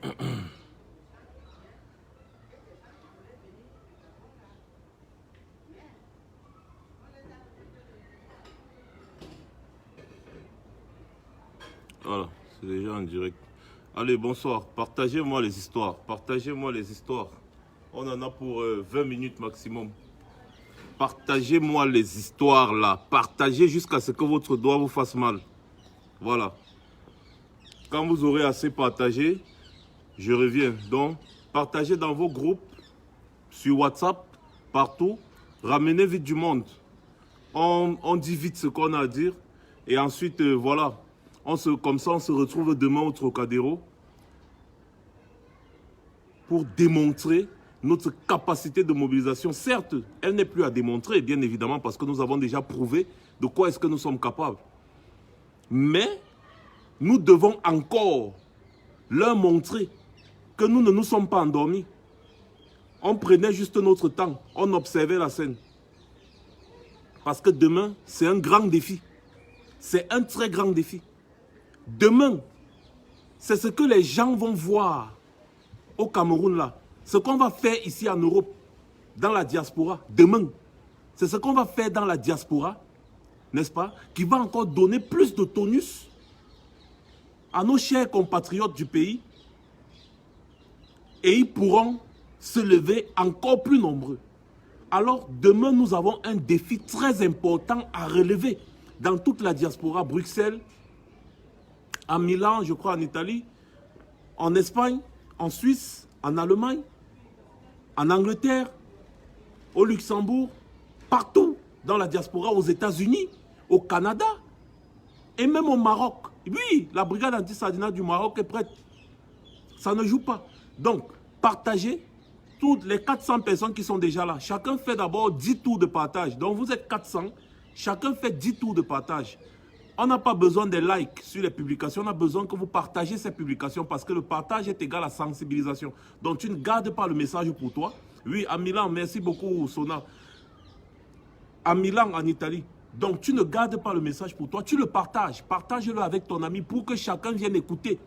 Voilà, c'est déjà en direct. Allez, bonsoir. Partagez-moi les histoires. Partagez-moi les histoires. On en a pour 20 minutes maximum. Partagez-moi les histoires là. Partagez jusqu'à ce que votre doigt vous fasse mal. Voilà. Quand vous aurez assez partagé, je reviens. Donc, partagez dans vos groupes, sur WhatsApp, partout. Ramenez vite du monde. On dit vite ce qu'on a à dire. Et ensuite, voilà. Comme ça, on se retrouve demain au Trocadéro pour démontrer notre capacité de mobilisation. Certes, elle n'est plus à démontrer, bien évidemment, parce que nous avons déjà prouvé de quoi est-ce que nous sommes capables. Mais nous devons encore leur montrer que nous ne nous sommes pas endormis. On prenait juste notre temps, on observait la scène. Parce que demain, c'est un grand défi. C'est un très grand défi. Demain, c'est ce que les gens vont voir au Cameroun là. Ce qu'on va faire ici en Europe, dans la diaspora, demain, c'est ce qu'on va faire dans la diaspora, n'est-ce pas, qui va encore donner plus de tonus à nos chers compatriotes du pays. Et ils pourront se lever encore plus nombreux. Alors, demain, nous avons un défi très important à relever dans toute la diaspora, Bruxelles, à Milan, je crois en Italie, en Espagne, en Suisse, en Allemagne, en Angleterre, au Luxembourg, partout dans la diaspora, aux États-Unis, au Canada et même au Maroc. Oui, la brigade anti-sardinat du Maroc est prête. Ça ne joue pas. Donc, partagez toutes les 400 personnes qui sont déjà là. Chacun fait d'abord 10 tours de partage. Donc, vous êtes 400. Chacun fait 10 tours de partage. On n'a pas besoin de likes sur les publications. On a besoin que vous partagez ces publications parce que le partage est égal à sensibilisation. Donc, tu ne gardes pas le message pour toi. Oui, à Milan, merci beaucoup, Sona. À Milan, en Italie. Donc, tu ne gardes pas le message pour toi. Tu le partages. Partage-le avec ton ami pour que chacun vienne écouter.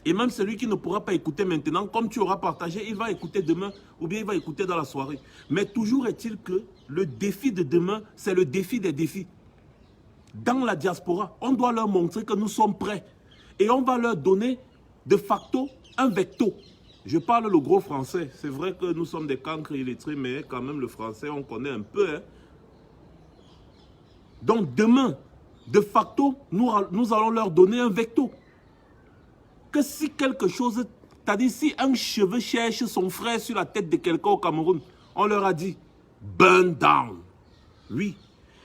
Et même celui qui ne pourra pas écouter maintenant, comme tu auras partagé, il va écouter demain ou bien il va écouter dans la soirée. Mais toujours est-il que le défi de demain, c'est le défi des défis. Dans la diaspora, on doit leur montrer que nous sommes prêts. Et on va leur donner de facto un vecto. Je parle le gros français. C'est vrai que nous sommes des cancres illettrés, mais quand même le français, on connaît un peu. Hein. Donc demain, de facto, nous allons leur donner un vecto. Que si quelque chose, c'est-à-dire si un cheveu cherche son frère sur la tête de quelqu'un au Cameroun, on leur a dit « burn down ». Oui.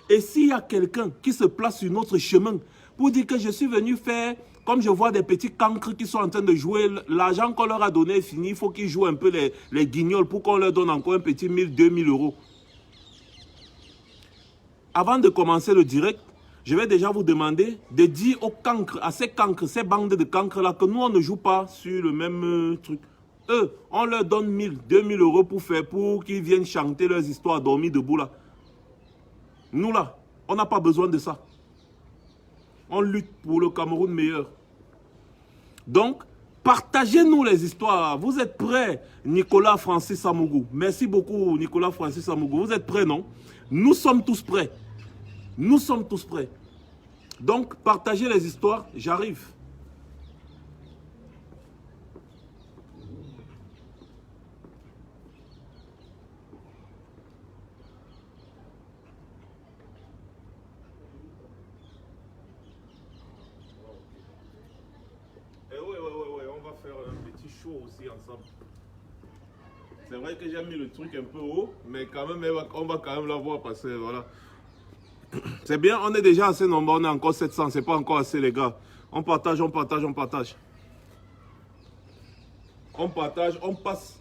Et s'il y a quelqu'un qui se place sur notre chemin pour dire que je suis venu faire, comme je vois des petits cancres qui sont en train de jouer, l'argent qu'on leur a donné est fini, il faut qu'ils jouent un peu les guignols pour qu'on leur donne encore un petit 1000, 2000 euros. Avant de commencer le direct, je vais déjà vous demander de dire aux cancres, à ces cancres, ces bandes de cancres là, que nous on ne joue pas sur le même truc. Eux, on leur donne 1000, 2000 euros pour qu'ils viennent chanter leurs histoires dormir debout là. Nous là, on n'a pas besoin de ça. On lutte pour le Cameroun meilleur. Donc, partagez-nous les histoires. Vous êtes prêts, Nicolas Francis Samougou? Merci beaucoup, Nicolas Francis Samougou. Vous êtes prêts, non? Nous sommes tous prêts. Nous sommes tous prêts. Donc, partagez les histoires. J'arrive. Ouais, on va faire un petit show aussi ensemble. C'est vrai que j'ai mis le truc un peu haut, mais quand même, on va quand même la voir passer, voilà. C'est bien, on est déjà assez nombreux, on est encore 700, c'est pas encore assez les gars. On partage, on partage, on partage. On partage, on passe.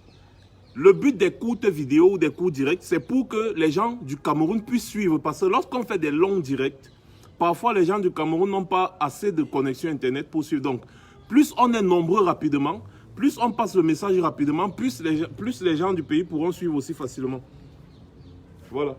Le but des courtes vidéos ou des courts directs, c'est pour que les gens du Cameroun puissent suivre. Parce que lorsqu'on fait des longs directs, parfois les gens du Cameroun n'ont pas assez de connexion Internet pour suivre. Donc, plus on est nombreux rapidement, plus on passe le message rapidement, plus les gens du pays pourront suivre aussi facilement. Voilà.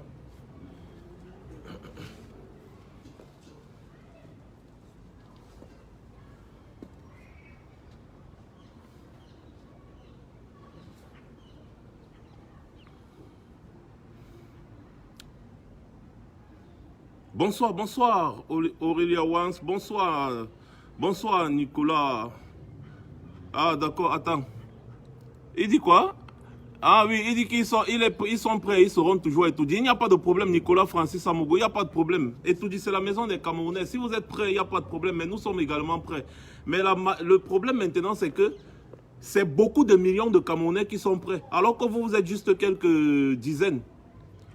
Bonsoir, bonsoir, Aurélia Wans. Bonsoir. Bonsoir, Nicolas. Ah, d'accord, attends. Il dit quoi? Ah oui, il dit qu'ils sont, ils sont prêts, ils seront toujours étudiés. Il n'y a pas de problème, Nicolas Francis Amogo, il n'y a pas de problème. Étudier, c'est la maison des Camerounais. Si vous êtes prêts, il n'y a pas de problème, mais nous sommes également prêts. Mais le problème maintenant, c'est que c'est beaucoup de millions de Camerounais qui sont prêts, alors que vous êtes juste quelques dizaines.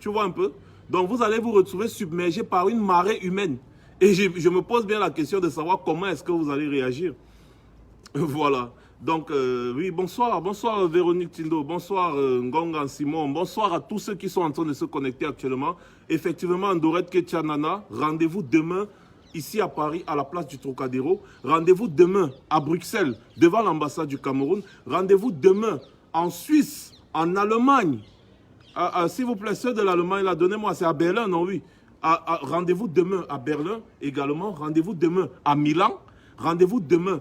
Tu vois un peu? Donc vous allez vous retrouver submergé par une marée humaine. Et je me pose bien la question de savoir comment est-ce que vous allez réagir. Voilà. Donc, oui, bonsoir. Bonsoir Véronique Tindo. Bonsoir Ngongan Simon. Bonsoir à tous ceux qui sont en train de se connecter actuellement. Effectivement, Andoret Ketchanana, rendez-vous demain ici à Paris, à la place du Trocadéro. Rendez-vous demain à Bruxelles, devant l'ambassade du Cameroun. Rendez-vous demain en Suisse, en Allemagne. S'il vous plaît, ceux de l'Allemagne, là, donnez-moi, c'est à Berlin, non, oui. Rendez-vous demain à Berlin également. Rendez-vous demain à Milan. Rendez-vous demain.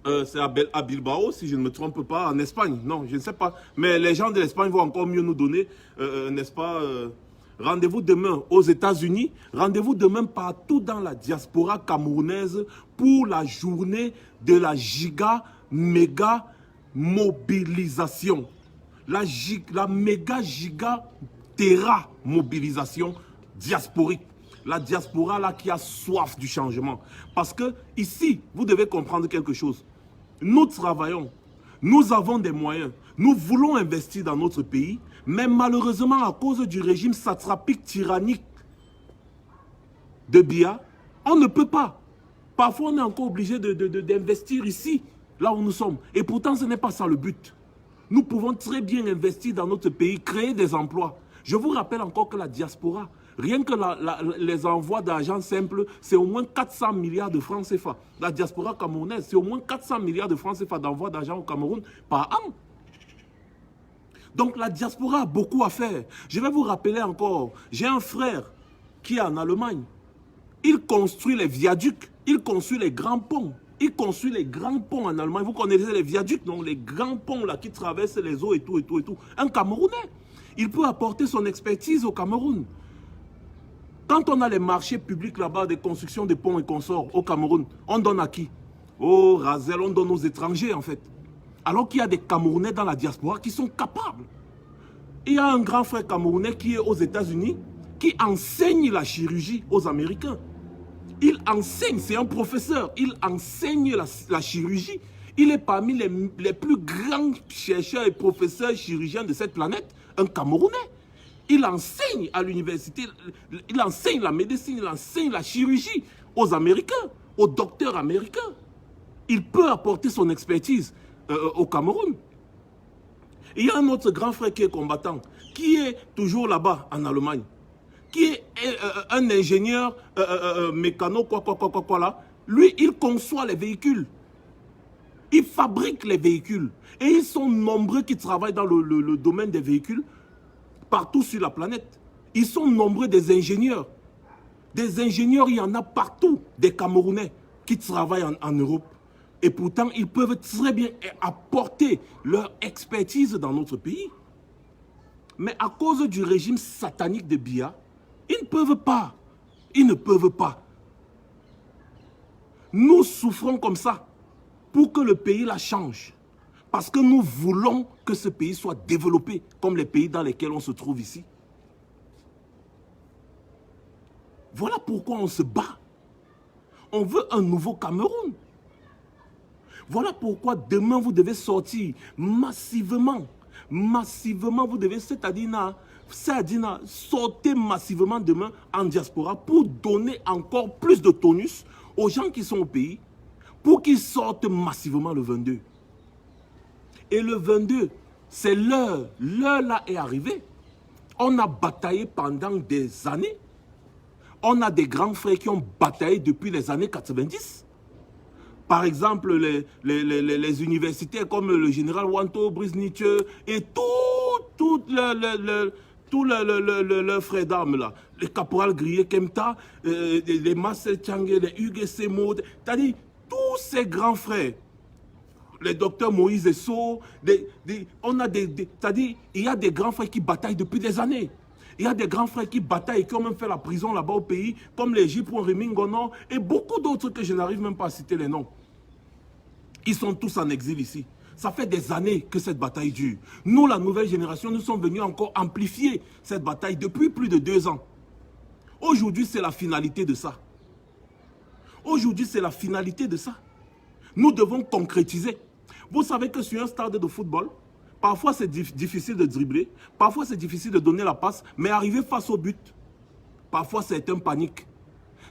C'est à Bilbao, si je ne me trompe pas, en Espagne. Non, je ne sais pas. Mais les gens de l'Espagne vont encore mieux nous donner, n'est-ce pas? Rendez-vous demain aux États-Unis. Rendez-vous demain partout dans la diaspora camerounaise pour la journée de la méga mobilisation. La méga terra mobilisation diasporique. La diaspora là qui a soif du changement. Parce que ici, vous devez comprendre quelque chose. Nous travaillons, nous avons des moyens, nous voulons investir dans notre pays, mais malheureusement à cause du régime satrapique tyrannique de Biya, on ne peut pas. Parfois on est encore obligé d'investir ici, là où nous sommes. Et pourtant ce n'est pas ça le but. Nous pouvons très bien investir dans notre pays, créer des emplois. Je vous rappelle encore que la diaspora, rien que les envois d'argent simples, c'est au moins 400 milliards de francs CFA. La diaspora camerounaise, c'est au moins 400 milliards de francs CFA d'envoi d'argent au Cameroun par an. Donc la diaspora a beaucoup à faire. Je vais vous rappeler encore, j'ai un frère qui est en Allemagne. Il construit les viaducs, il construit les grands ponts. Il construit les grands ponts en Allemagne. Vous connaissez les viaducs, donc les grands ponts là qui traversent les eaux et tout, et tout, et tout. Un Camerounais, il peut apporter son expertise au Cameroun. Quand on a les marchés publics là-bas, des constructions de ponts et consorts au Cameroun, on donne à qui? Au Razel, on donne aux étrangers en fait. Alors qu'il y a des Camerounais dans la diaspora qui sont capables. Il y a un grand frère camerounais qui est aux États-Unis, qui enseigne la chirurgie aux Américains. Il enseigne, c'est un professeur, il enseigne la chirurgie. Il est parmi les plus grands chercheurs et professeurs chirurgiens de cette planète, un Camerounais. Il enseigne à l'université, il enseigne la médecine, il enseigne la chirurgie aux Américains, aux docteurs américains. Il peut apporter son expertise au Cameroun. Il y a un autre grand frère qui est combattant, qui est toujours là-bas en Allemagne, qui est un ingénieur mécano, quoi là. Lui, il conçoit les véhicules. Il fabrique les véhicules. Et ils sont nombreux qui travaillent dans le domaine des véhicules partout sur la planète. Ils sont nombreux des ingénieurs. Des ingénieurs, il y en a partout, des Camerounais qui travaillent en Europe. Et pourtant, ils peuvent très bien apporter leur expertise dans notre pays. Mais à cause du régime satanique de Biya, ils ne peuvent pas. Ils ne peuvent pas. Nous souffrons comme ça pour que le pays la change. Parce que nous voulons que ce pays soit développé comme les pays dans lesquels on se trouve ici. Voilà pourquoi on se bat. On veut un nouveau Cameroun. Voilà pourquoi demain vous devez sortir massivement. Massivement, vous devez, c'est-à-dire sortez massivement demain en diaspora pour donner encore plus de tonus aux gens qui sont au pays, pour qu'ils sortent massivement le 22. Et le 22, c'est l'heure. L'heure là est arrivée. On a bataillé pendant des années. On a des grands frères qui ont bataillé depuis les années 90. Par exemple, les universités comme le général Wanto, Brice Nietzsche et tous leurs frères d'armes là. Les caporales Grillé Kemta, les Marcel Tchangé, les Hugues Semo, c'est-à-dire tous ces grands frères. Les docteurs Moïse Esso, c'est-à-dire il y a des grands frères qui bataillent depuis des années. Il y a des grands frères qui bataillent et qui ont même fait la prison là-bas au pays, comme les J. Rémi Ngono et beaucoup d'autres que je n'arrive même pas à citer les noms. Ils sont tous en exil ici. Ça fait des années que cette bataille dure. Nous, la nouvelle génération, nous sommes venus encore amplifier cette bataille depuis plus de 2 ans. Aujourd'hui, c'est la finalité de ça. Aujourd'hui, c'est la finalité de ça. Nous devons concrétiser. Vous savez que sur un stade de football, parfois c'est difficile de dribbler, parfois c'est difficile de donner la passe, mais arriver face au but, parfois c'est un panique.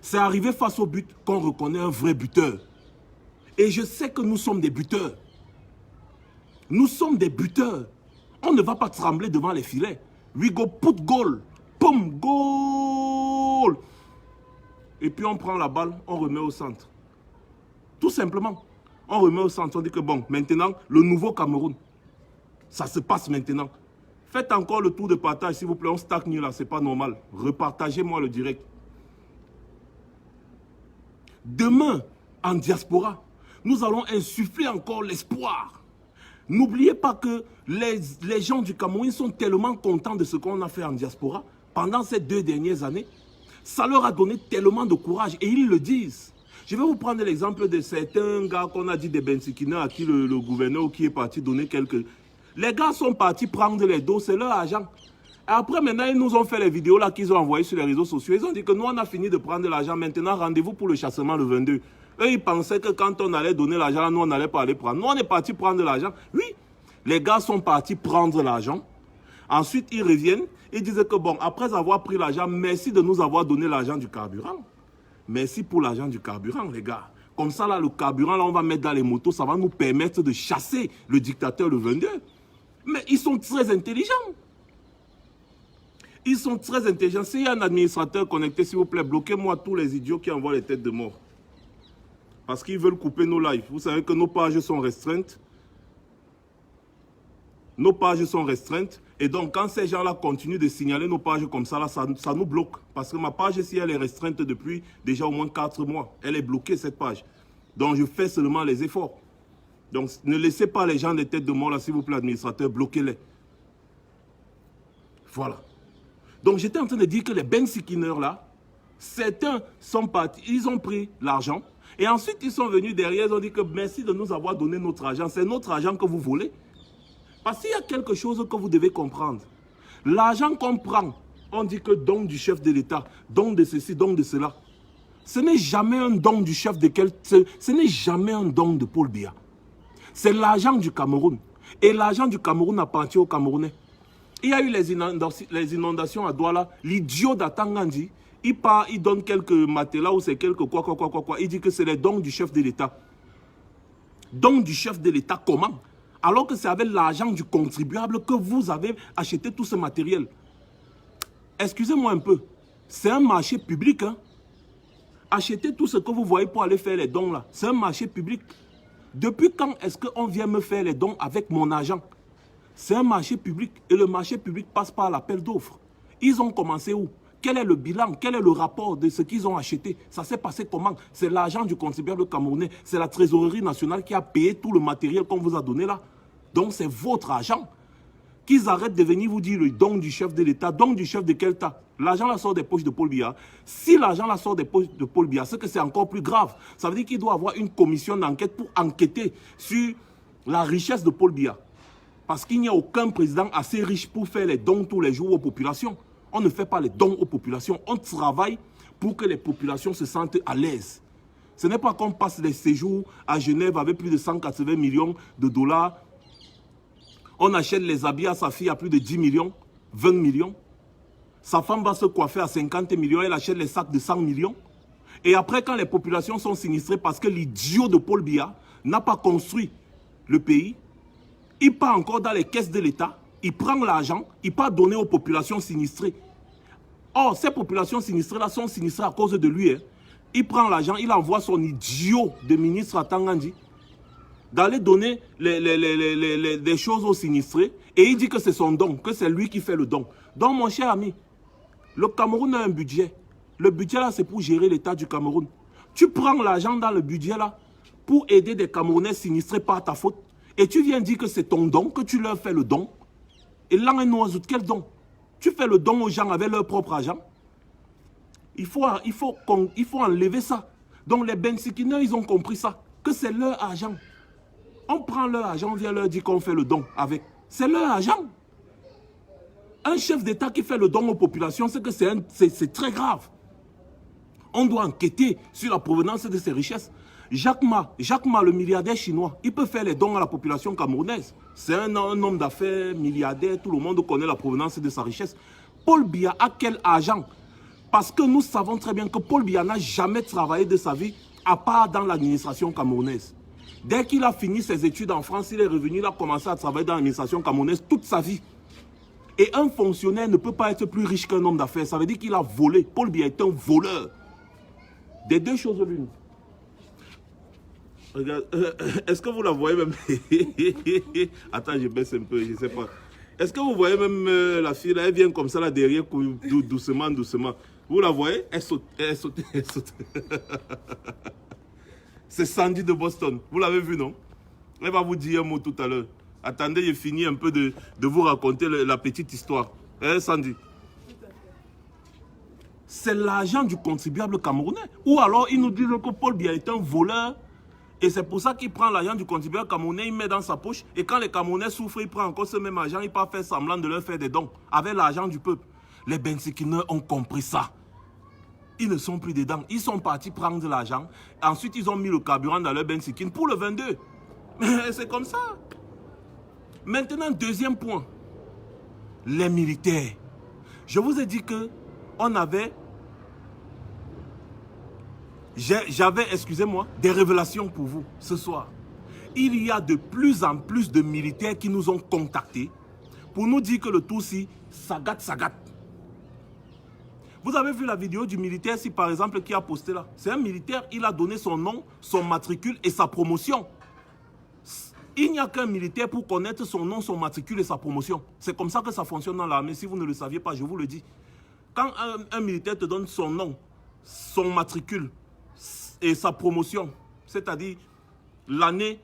C'est arriver face au but qu'on reconnaît un vrai buteur. Et je sais que nous sommes des buteurs. Nous sommes des buteurs. On ne va pas trembler devant les filets. We go put goal. Poum, goal. Et puis on prend la balle, on remet au centre. Tout simplement. On remet au centre, on dit que bon, maintenant, le nouveau Cameroun. Ça se passe maintenant. Faites encore le tour de partage, s'il vous plaît. On stagne là, c'est pas normal. Repartagez-moi le direct. Demain, en diaspora, nous allons insuffler encore l'espoir. N'oubliez pas que les gens du Cameroun sont tellement contents de ce qu'on a fait en diaspora pendant ces 2 dernières années. Ça leur a donné tellement de courage et ils le disent. Je vais vous prendre l'exemple de certains gars qu'on a dit des Bensikina à qui le gouverneur qui est parti donner quelques... Les gars sont partis prendre les dos, c'est leur argent. Et après, maintenant, ils nous ont fait les vidéos là qu'ils ont envoyées sur les réseaux sociaux. Ils ont dit que nous, on a fini de prendre l'argent. Maintenant, rendez-vous pour le chassement le 22. Eux, ils pensaient que quand on allait donner l'argent, nous, on n'allait pas aller prendre. Nous, on est partis prendre l'argent. Oui, les gars sont partis prendre l'argent. Ensuite, ils reviennent. Ils disent que bon, après avoir pris l'argent, merci de nous avoir donné l'argent du carburant. Merci pour l'argent du carburant, les gars. Comme ça, là, le carburant, là, on va mettre dans les motos. Ça va nous permettre de chasser le dictateur le 22. Mais ils sont très intelligents. Ils sont très intelligents. S'il y a un administrateur connecté, s'il vous plaît, bloquez-moi tous les idiots qui envoient les têtes de mort. Parce qu'ils veulent couper nos lives. Vous savez que nos pages sont restreintes. Nos pages sont restreintes. Et donc, quand ces gens-là continuent de signaler nos pages comme ça, là, ça nous bloque. Parce que ma page ici, elle est restreinte depuis déjà au moins 4 mois. Elle est bloquée, cette page. Donc, je fais seulement les efforts. Donc, ne laissez pas les gens des têtes de mort, là, s'il vous plaît, administrateur, bloquez-les. Voilà. Donc, j'étais en train de dire que les Bensikineurs, là, certains sont partis, ils ont pris l'argent. Et ensuite, ils sont venus derrière, ils ont dit que merci de nous avoir donné notre argent. C'est notre argent que vous volez. Parce qu'il y a quelque chose que vous devez comprendre. L'argent qu'on prend, on dit que don du chef de l'État, don de ceci, don de cela. Ce n'est jamais un don du chef de quel... Ce n'est jamais un don de Paul Biya. C'est l'argent du Cameroun. Et l'argent du Cameroun appartient aux Camerounais. Il y a eu les inondations à Douala. L'idiot d'Atangandi, il part, il donne quelques matelas ou c'est quelques quoi. Il dit que c'est les dons du chef de l'État. Dons du chef de l'État, comment? Alors que c'est avec l'argent du contribuable que vous avez acheté tout ce matériel. Excusez-moi un peu. C'est un marché public. Hein? Achetez tout ce que vous voyez pour aller faire les dons là. C'est un marché public. Depuis quand est-ce qu'on vient me faire les dons avec mon argent? C'est un marché public et le marché public passe par l'appel d'offres. Ils ont commencé où? Quel est le bilan? Quel est le rapport de ce qu'ils ont acheté? Ça s'est passé comment? C'est l'argent du contribuable camerounais. C'est la trésorerie nationale qui a payé tout le matériel qu'on vous a donné là. Donc c'est votre argent. Qu'ils arrêtent de venir vous dire le don du chef de l'État. Don du chef de quel État? L'argent la sort des poches de Paul Biya. Si l'argent la sort des poches de Paul Biya, c'est que c'est encore plus grave. Ça veut dire qu'il doit avoir une commission d'enquête pour enquêter sur la richesse de Paul Biya. Parce qu'il n'y a aucun président assez riche pour faire les dons tous les jours aux populations. On ne fait pas les dons aux populations. On travaille pour que les populations se sentent à l'aise. Ce n'est pas qu'on passe les séjours à Genève avec plus de 180 millions de dollars. On achète les habits à sa fille à plus de 10 millions, 20 millions. Sa femme va se coiffer à 50 millions, elle achète les sacs de 100 millions. Et après, quand les populations sont sinistrées parce que l'idiot de Paul Biya n'a pas construit le pays, il part encore dans les caisses de l'État, il prend l'argent, il part donner aux populations sinistrées. Or, ces populations sinistrées-là sont sinistrées à cause de lui. Hein. Il prend l'argent, il envoie son idiot de ministre à Tangandi d'aller donner des choses aux sinistrés et il dit que c'est son don, que c'est lui qui fait le don. Donc, mon cher ami, le Cameroun a un budget. Le budget là, c'est pour gérer l'État du Cameroun. Tu prends l'argent dans le budget là pour aider des Camerounais sinistrés par ta faute. Et tu viens dire que c'est ton don, que tu leur fais le don. Et là, un oiseau, quel don? Tu fais le don aux gens avec leur propre argent. Il faut enlever ça. Donc les Bensikineurs, ils ont compris ça, que c'est leur argent. On prend leur argent, on vient leur dire qu'on fait le don avec. C'est leur argent. Un chef d'État qui fait le don aux populations, c'est que c'est très grave. On doit enquêter sur la provenance de ces richesses. Jacques Ma, le milliardaire chinois, il peut faire les dons à la population camerounaise. C'est un homme d'affaires milliardaire, tout le monde connaît la provenance de sa richesse. Paul Biya a quel argent? Parce que nous savons très bien que Paul Biya n'a jamais travaillé de sa vie à part dans l'administration camerounaise. Dès qu'il a fini ses études en France, il est revenu, il a commencé à travailler dans l'administration camerounaise toute sa vie. Et un fonctionnaire ne peut pas être plus riche qu'un homme d'affaires. Ça veut dire qu'il a volé. Paul Biya est un voleur. Des deux choses l'une. Regarde, est-ce que vous la voyez même? Attends, je baisse un peu, je ne sais pas. Est-ce que vous voyez même la fille là, elle vient comme ça là derrière, doucement, doucement. Vous la voyez? Elle saute, elle saute, elle saute. C'est Sandy de Boston. Vous l'avez vu, non? Elle va vous dire un mot tout à l'heure. Attendez, j'ai fini un peu de vous raconter la petite histoire. Hein, Sandy? C'est l'argent du contribuable camerounais. Ou alors, ils nous disent que Paul Biya est un voleur. Et c'est pour ça qu'il prend l'argent du contribuable camerounais, il met dans sa poche. Et quand les Camerounais souffrent, il prend encore ce même argent, il part faire semblant de leur faire des dons avec l'argent du peuple. Les Bensikineurs ont compris ça. Ils ne sont plus dedans. Ils sont partis prendre de l'argent. Ensuite, ils ont mis le carburant dans leur Bensikin pour le 22. C'est comme ça. Maintenant, deuxième point. Les militaires. Je vous ai dit que on avait... J'avais, excusez-moi, des révélations pour vous ce soir. Il y a de plus en plus de militaires qui nous ont contactés pour nous dire que le Tutsi, ça gâte, ça gâte. Vous avez vu la vidéo du militaire, si par exemple, qui a posté là. C'est un militaire, il a donné son nom, son matricule et sa promotion. Il n'y a qu'un militaire pour connaître son nom, son matricule et sa promotion. C'est comme ça que ça fonctionne dans l'armée. Si vous ne le saviez pas, je vous le dis. Quand un militaire te donne son nom, son matricule et sa promotion, c'est-à-dire l'année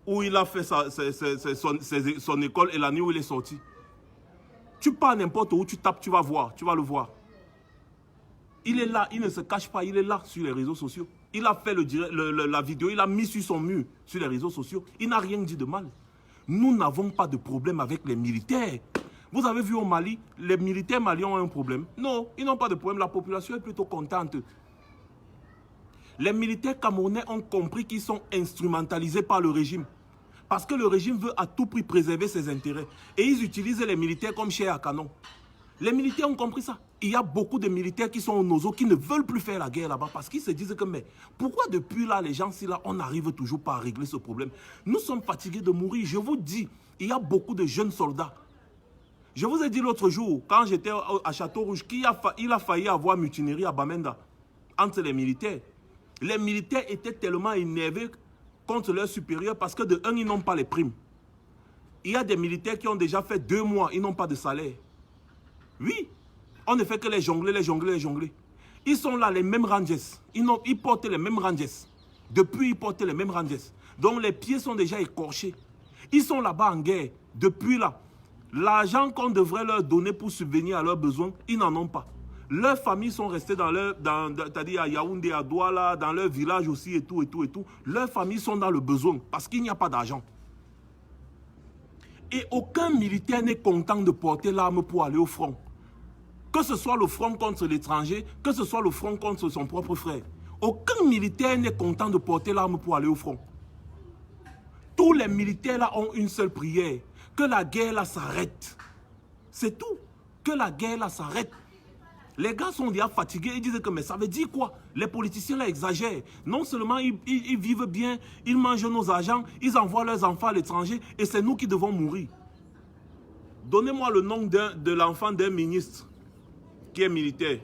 où il a fait son école et l'année où il est sorti, tu pars n'importe où, tu tapes, tu vas voir, tu vas le voir. Il est là, il ne se cache pas, il est là sur les réseaux sociaux. Il a fait la vidéo, il a mis sur son mur, sur les réseaux sociaux. Il n'a rien dit de mal. Nous n'avons pas de problème avec les militaires. Vous avez vu au Mali, les militaires maliens ont un problème. Non, ils n'ont pas de problème, la population est plutôt contente. Les militaires camerounais ont compris qu'ils sont instrumentalisés par le régime. Parce que le régime veut à tout prix préserver ses intérêts. Et ils utilisent les militaires comme chair à canon. Les militaires ont compris ça. Il y a beaucoup de militaires qui sont au Nozo qui ne veulent plus faire la guerre là-bas parce qu'ils se disent que mais pourquoi depuis là les gens si là on n'arrive toujours pas à régler ce problème? Nous sommes fatigués de mourir. Je vous dis, il y a beaucoup de jeunes soldats. Je vous ai dit l'autre jour, quand j'étais à Château-Rouge, il a failli avoir mutinerie à Bamenda entre les militaires. Les militaires étaient tellement énervés contre leurs supérieurs parce que de un, ils n'ont pas les primes. Il y a des militaires qui ont déjà fait 2 mois, ils n'ont pas de salaire. Oui, on ne fait que les jongler, les jongler, les jongler. Ils sont là, les mêmes rangers. Ils portent les mêmes rangers. Depuis, ils portent les mêmes rangers. Donc, les pieds sont déjà écorchés. Ils sont là-bas en guerre. Depuis là, l'argent qu'on devrait leur donner pour subvenir à leurs besoins, ils n'en ont pas. Leurs familles sont restées c'est-à-dire à Yaoundé, à Douala, dans leur village aussi et tout, et tout, et tout. Leurs familles sont dans le besoin parce qu'il n'y a pas d'argent. Et aucun militaire n'est content de porter l'arme pour aller au front. Que ce soit le front contre l'étranger, que ce soit le front contre son propre frère. Aucun militaire n'est content de porter l'arme pour aller au front. Tous les militaires là ont une seule prière. Que la guerre là s'arrête. C'est tout. Que la guerre là s'arrête. Les gars sont déjà fatigués, ils disent que mais ça veut dire quoi? Les politiciens là exagèrent. Non seulement ils vivent bien, ils mangent nos argents, ils envoient leurs enfants à l'étranger et c'est nous qui devons mourir. Donnez-moi le nom de l'enfant d'un ministre qui est militaire.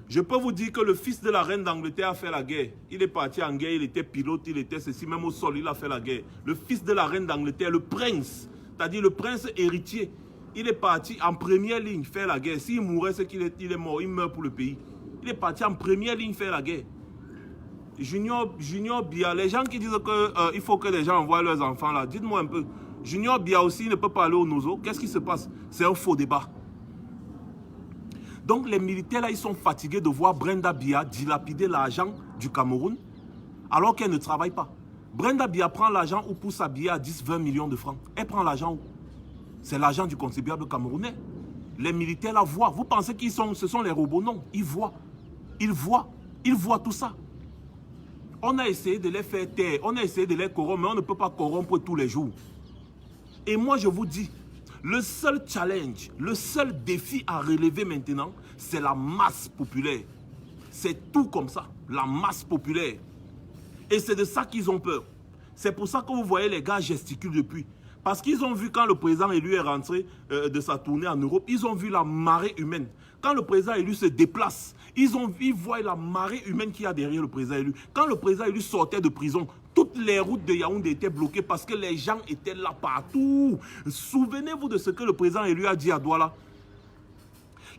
Je peux vous dire que le fils de la reine d'Angleterre a fait la guerre. Il est parti en guerre, il était pilote, il était ceci, même au sol, il a fait la guerre. Le fils de la reine d'Angleterre, le prince, c'est-à-dire le prince héritier, il est parti en première ligne faire la guerre. S'il mourait, c'est qu'il est mort, il meurt pour le pays. Il est parti en première ligne faire la guerre. Junior Biya, les gens qui disent qu'il faut que les gens envoient leurs enfants là, dites-moi un peu. Junior Biya aussi ne peut pas aller au Nozo. Qu'est-ce qui se passe? C'est un faux débat. Donc les militaires là, ils sont fatigués de voir Brenda Biya dilapider l'argent du Cameroun alors qu'elle ne travaille pas. Brenda Biya prend l'argent ou pour s'habiller à 10-20 millions de francs. Elle prend l'argent où? C'est l'argent du contribuable camerounais. Les militaires la voient. Vous pensez qu'ils sont, ce sont les robots? Non, ils voient. Ils voient. Ils voient tout ça. On a essayé de les faire taire, on a essayé de les corrompre, mais on ne peut pas corrompre tous les jours. Et moi, je vous dis, le seul challenge, le seul défi à relever maintenant, c'est la masse populaire. C'est tout comme ça, la masse populaire. Et c'est de ça qu'ils ont peur. C'est pour ça que vous voyez les gars gesticulent depuis. Parce qu'ils ont vu quand le président élu est rentré de sa tournée en Europe, ils ont vu la marée humaine. Quand le président élu se déplace, ils voient la marée humaine qu'il y a derrière le président élu. Quand le président élu sortait de prison, toutes les routes de Yaoundé étaient bloquées parce que les gens étaient là partout. Souvenez-vous de ce que le président élu a dit à Douala.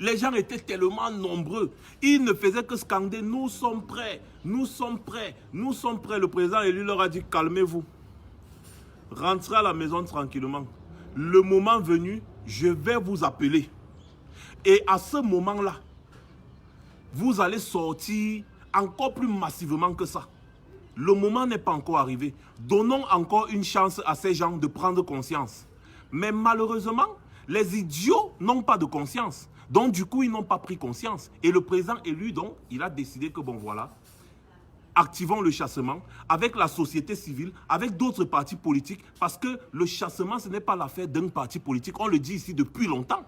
Les gens étaient tellement nombreux. Ils ne faisaient que scander « Nous sommes prêts, nous sommes prêts, nous sommes prêts ». Le président élu leur a dit « Calmez-vous. Rentrez à la maison tranquillement. Le moment venu, je vais vous appeler. Et à ce moment-là, vous allez sortir encore plus massivement que ça. Le moment n'est pas encore arrivé. Donnons encore une chance à ces gens de prendre conscience. Mais malheureusement, les idiots n'ont pas de conscience. Donc du coup, ils n'ont pas pris conscience. Et le président élu, donc, il a décidé que bon voilà, activons le chassement avec la société civile, avec d'autres partis politiques, parce que le chassement, ce n'est pas l'affaire d'un parti politique. On le dit ici depuis longtemps.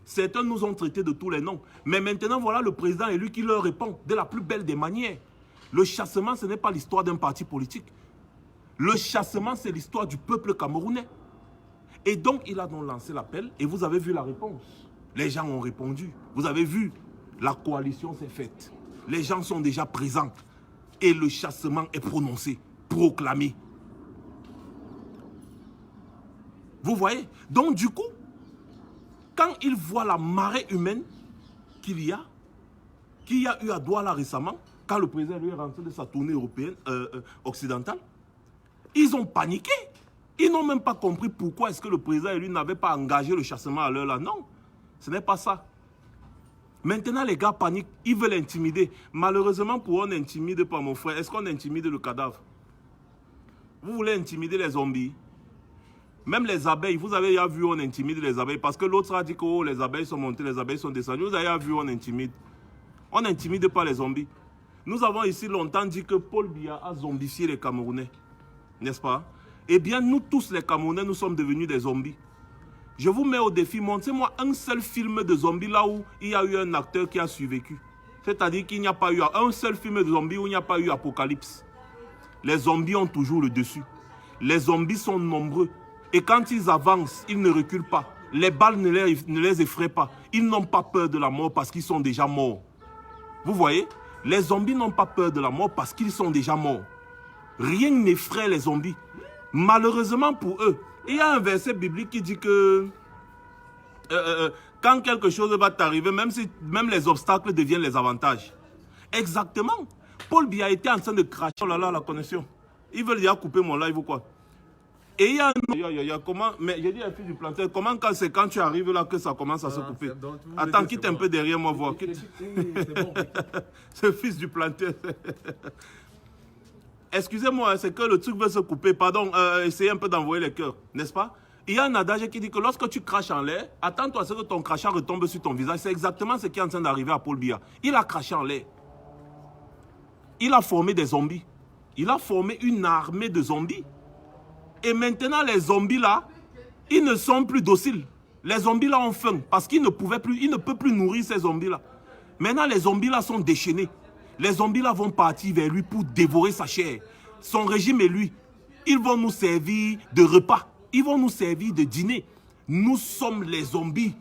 Certains nous ont traités de tous les noms. Mais maintenant, voilà le président élu qui leur répond de la plus belle des manières. Le chassement, ce n'est pas l'histoire d'un parti politique. Le chassement, c'est l'histoire du peuple camerounais. Et donc, il a donc lancé l'appel et vous avez vu la réponse. Les gens ont répondu. Vous avez vu, la coalition s'est faite. Les gens sont déjà présents. Et le chassement est prononcé, proclamé. Vous voyez? Donc, du coup, quand ils voient la marée humaine qu'il y a eu à Douala récemment, quand le président lui est rentré de sa tournée européenne, occidentale, ils ont paniqué. Ils n'ont même pas compris pourquoi est-ce que le président lui n'avait pas engagé le chassement à l'heure là. Non, ce n'est pas ça. Maintenant, les gars paniquent, ils veulent intimider. Malheureusement, pour eux, on n'intimide pas, mon frère. Est-ce qu'on intimide le cadavre? Vous voulez intimider les zombies? Même les abeilles, vous avez déjà vu, on intimide les abeilles. Parce que l'autre a dit que oh, les abeilles sont montées, les abeilles sont descendues. Vous avez déjà vu, on intimide. On n'intimide pas les zombies. Nous avons ici longtemps dit que Paul Biya a zombifié les Camerounais. N'est-ce pas? Eh bien, nous tous les Camerounais, nous sommes devenus des zombies. Je vous mets au défi, montrez-moi un seul film de zombies là où il y a eu un acteur qui a survécu. C'est-à-dire qu'il n'y a pas eu un seul film de zombies où il n'y a pas eu apocalypse. Les zombies ont toujours le dessus. Les zombies sont nombreux. Et quand ils avancent, ils ne reculent pas. Les balles ne les effraient pas. Ils n'ont pas peur de la mort parce qu'ils sont déjà morts. Vous voyez? Les zombies n'ont pas peur de la mort parce qu'ils sont déjà morts. Rien n'effraie les zombies. Malheureusement pour eux, il y a un verset biblique qui dit que quand quelque chose va t'arriver, même les obstacles deviennent les avantages. Exactement. Paul Biya était en train de cracher. Oh là là, la connexion. Ils veulent déjà couper mon live ou quoi? Et il y a comment, mais j'ai dit un fils du planteur, comment c'est quand tu arrives là que ça commence à se couper? Attends, quitte un peu derrière moi, voir. Ce fils du planteur. Excusez-moi, c'est que le truc veut se couper. Pardon, essayez un peu d'envoyer les cœurs, n'est-ce pas? Il y a un adage qui dit que lorsque tu craches en l'air, attends-toi à ce que ton crachat retombe sur ton visage. C'est exactement ce qui est en train d'arriver à Paul Biya. Il a craché en l'air. Il a formé des zombies. Il a formé une armée de zombies. Et maintenant, les zombies là, ils ne sont plus dociles. Les zombies là ont faim parce qu'ils ne pouvaient plus, ils ne peuvent plus nourrir ces zombies là. Maintenant, les zombies là sont déchaînés. Les zombies là vont partir vers lui pour dévorer sa chair. Son régime et lui, ils vont nous servir de repas. Ils vont nous servir de dîner. Nous sommes les zombies.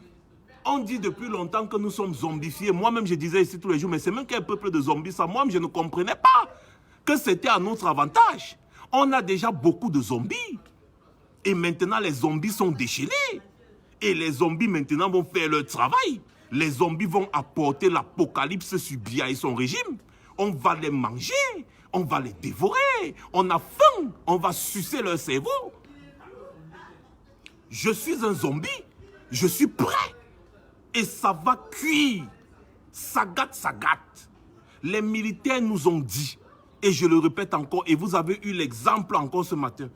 On dit depuis longtemps que nous sommes zombifiés. Moi-même, je disais ici tous les jours, mais c'est même qu'un peuple de zombies. Ça, moi-même, je ne comprenais pas que c'était à notre avantage. On a déjà beaucoup de zombies. Et maintenant, les zombies sont déchaînés. Et les zombies, maintenant, vont faire leur travail. Les zombies vont apporter l'apocalypse sur Biya et son régime. On va les manger. On va les dévorer. On a faim. On va sucer leur cerveau. Je suis un zombie. Je suis prêt. Et ça va cuire. Ça gâte, ça gâte. Les militaires nous ont dit, et je le répète encore, et vous avez eu l'exemple encore ce matin,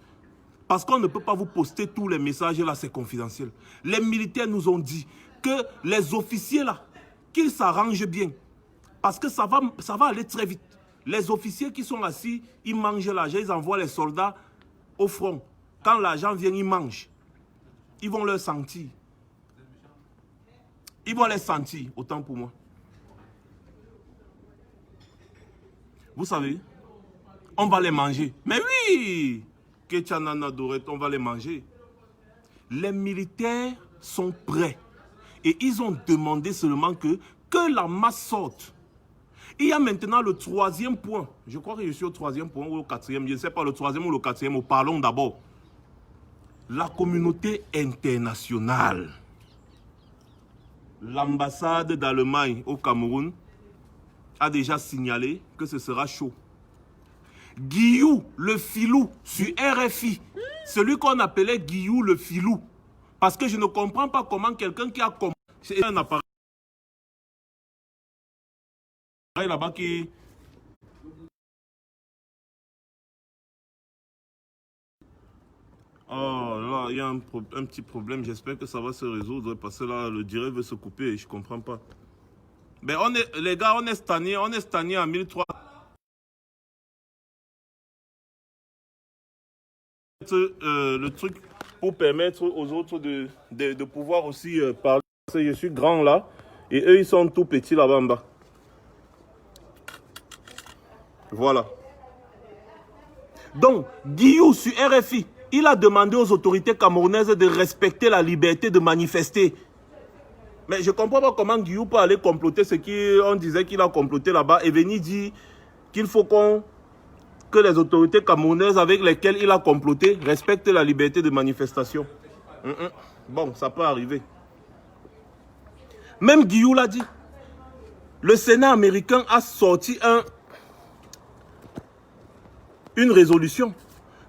parce qu'on ne peut pas vous poster tous les messages là, c'est confidentiel. Les militaires nous ont dit que les officiers là, qu'ils s'arrangent bien, parce que ça va aller très vite. Les officiers qui sont assis, ils mangent l'argent, ils envoient les soldats au front. Quand l'argent vient, ils mangent. Ils vont le sentir. Ils vont les sentir, autant pour moi. Vous savez, on va les manger. Mais oui, Ketchanana Dorette, on va les manger. Les militaires sont prêts. Et ils ont demandé seulement que la masse sorte. Il y a maintenant le troisième point. Je crois que je suis au troisième point ou au quatrième. Je ne sais pas, le troisième ou le quatrième. Parlons d'abord. La communauté internationale. L'ambassade d'Allemagne au Cameroun a déjà signalé que ce sera chaud. Guillou, le filou, sur RFI. Celui qu'on appelait Guillou, le filou. Parce que je ne comprends pas comment quelqu'un qui a compris... C'est un appareil là-bas qui... Oh là, il y a un petit problème. J'espère que ça va se résoudre parce que là, le direct veut se couper et je ne comprends pas. Mais les gars, on est stagné à 1300. Le truc pour permettre aux autres de pouvoir aussi parler. Je suis grand là et eux, ils sont tout petits là-bas en bas. Voilà. Donc, Guillou sur RFI, il a demandé aux autorités camerounaises de respecter la liberté de manifester. Mais je ne comprends pas comment Guillou peut aller comploter ce qu'on disait qu'il a comploté là-bas et venir dire qu'il faut que les autorités camerounaises avec lesquelles il a comploté respectent la liberté de manifestation. Bon, ça peut arriver. Même Guillou l'a dit. Le Sénat américain a sorti une résolution